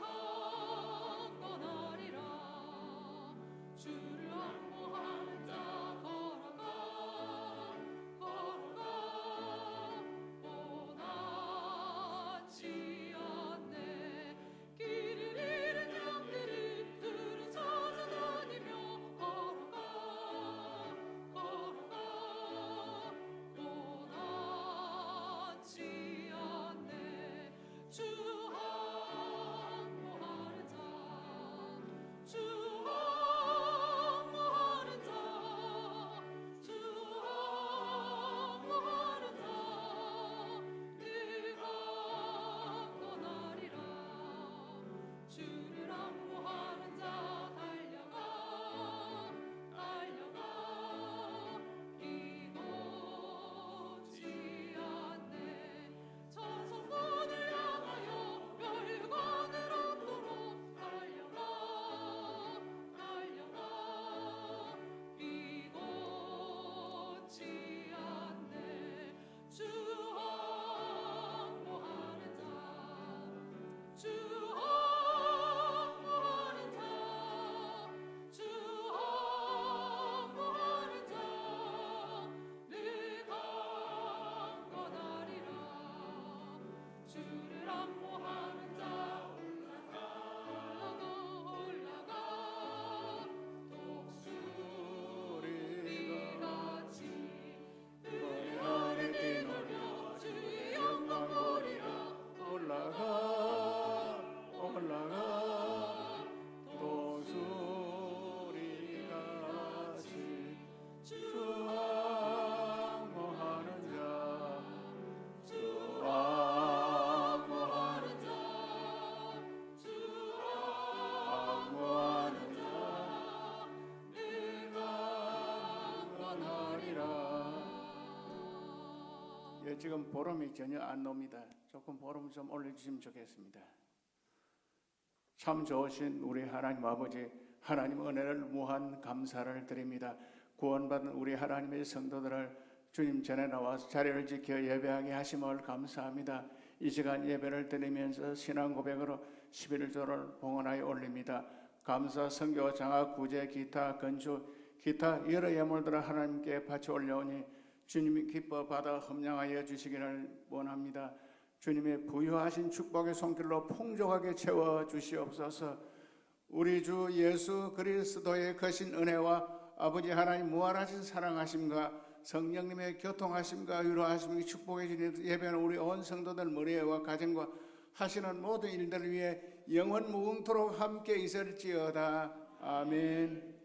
강건하리라 주를 항모하는 자 걸어가 원하지 않네 길을 잃은 양들이 들을 찾아다니며 걸어가 원하지 않네 주 항모하는 자주 항모하는 자주 항모하는 자늘 강건하리라 주를 항모하는 자 달려가 이곳지 않네 천성군을 향하여 멸관을 앞으로 달려가 이곳지 않네 주 항모하는 자주 항모하는 자주 항모하는 자늘 강건하리라 주를 항모하는 자 올라가 독수리같이 늘 하늘 뛰놀며 주의 영광 보리라 올라가 독수리같이 주 항모하는 자 주 항모하는 자 주 항모하는 자 늘 강건하리라 예, 지금 보름이 전혀 안 놉니다. 조금 보름 좀 올려주시면 좋겠습니다. 참 좋으신 우리 하나님 아버지, 하나님 은혜를 무한 감사를 드립니다. 구원받은 우리 하나님의 성도들을 주님 전에 나와서 자리를 지켜 예배하게 하심을 감사합니다. 이 시간 예배를 드리면서 신앙 고백으로 11조를 봉헌하여 올립니다. 감사, 선교, 장학, 구제, 기타, 건축, 기타 여러 예물들을 하나님께 바쳐 올려오니 주님이 기뻐 받아 흠양하여 주시기를 원합니다. 주님의 부유하신 축복의 손길로 풍족하게 채워 주시옵소서. 우리 주 예수 그리스도의 거신 은혜와 아버지 하나님 무한하신 사랑하심과 성령님의 교통하심과 위로하심과 축복해 주는 예배는 우리 온 성도들 머리와 가정과 하시는 모든 일들을 위해 영원 무궁토록 함께 있을지어다. 아멘.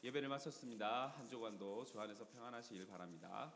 예배를 마쳤습니다. 한 주간도 주 안에서 평안하시길 바랍니다.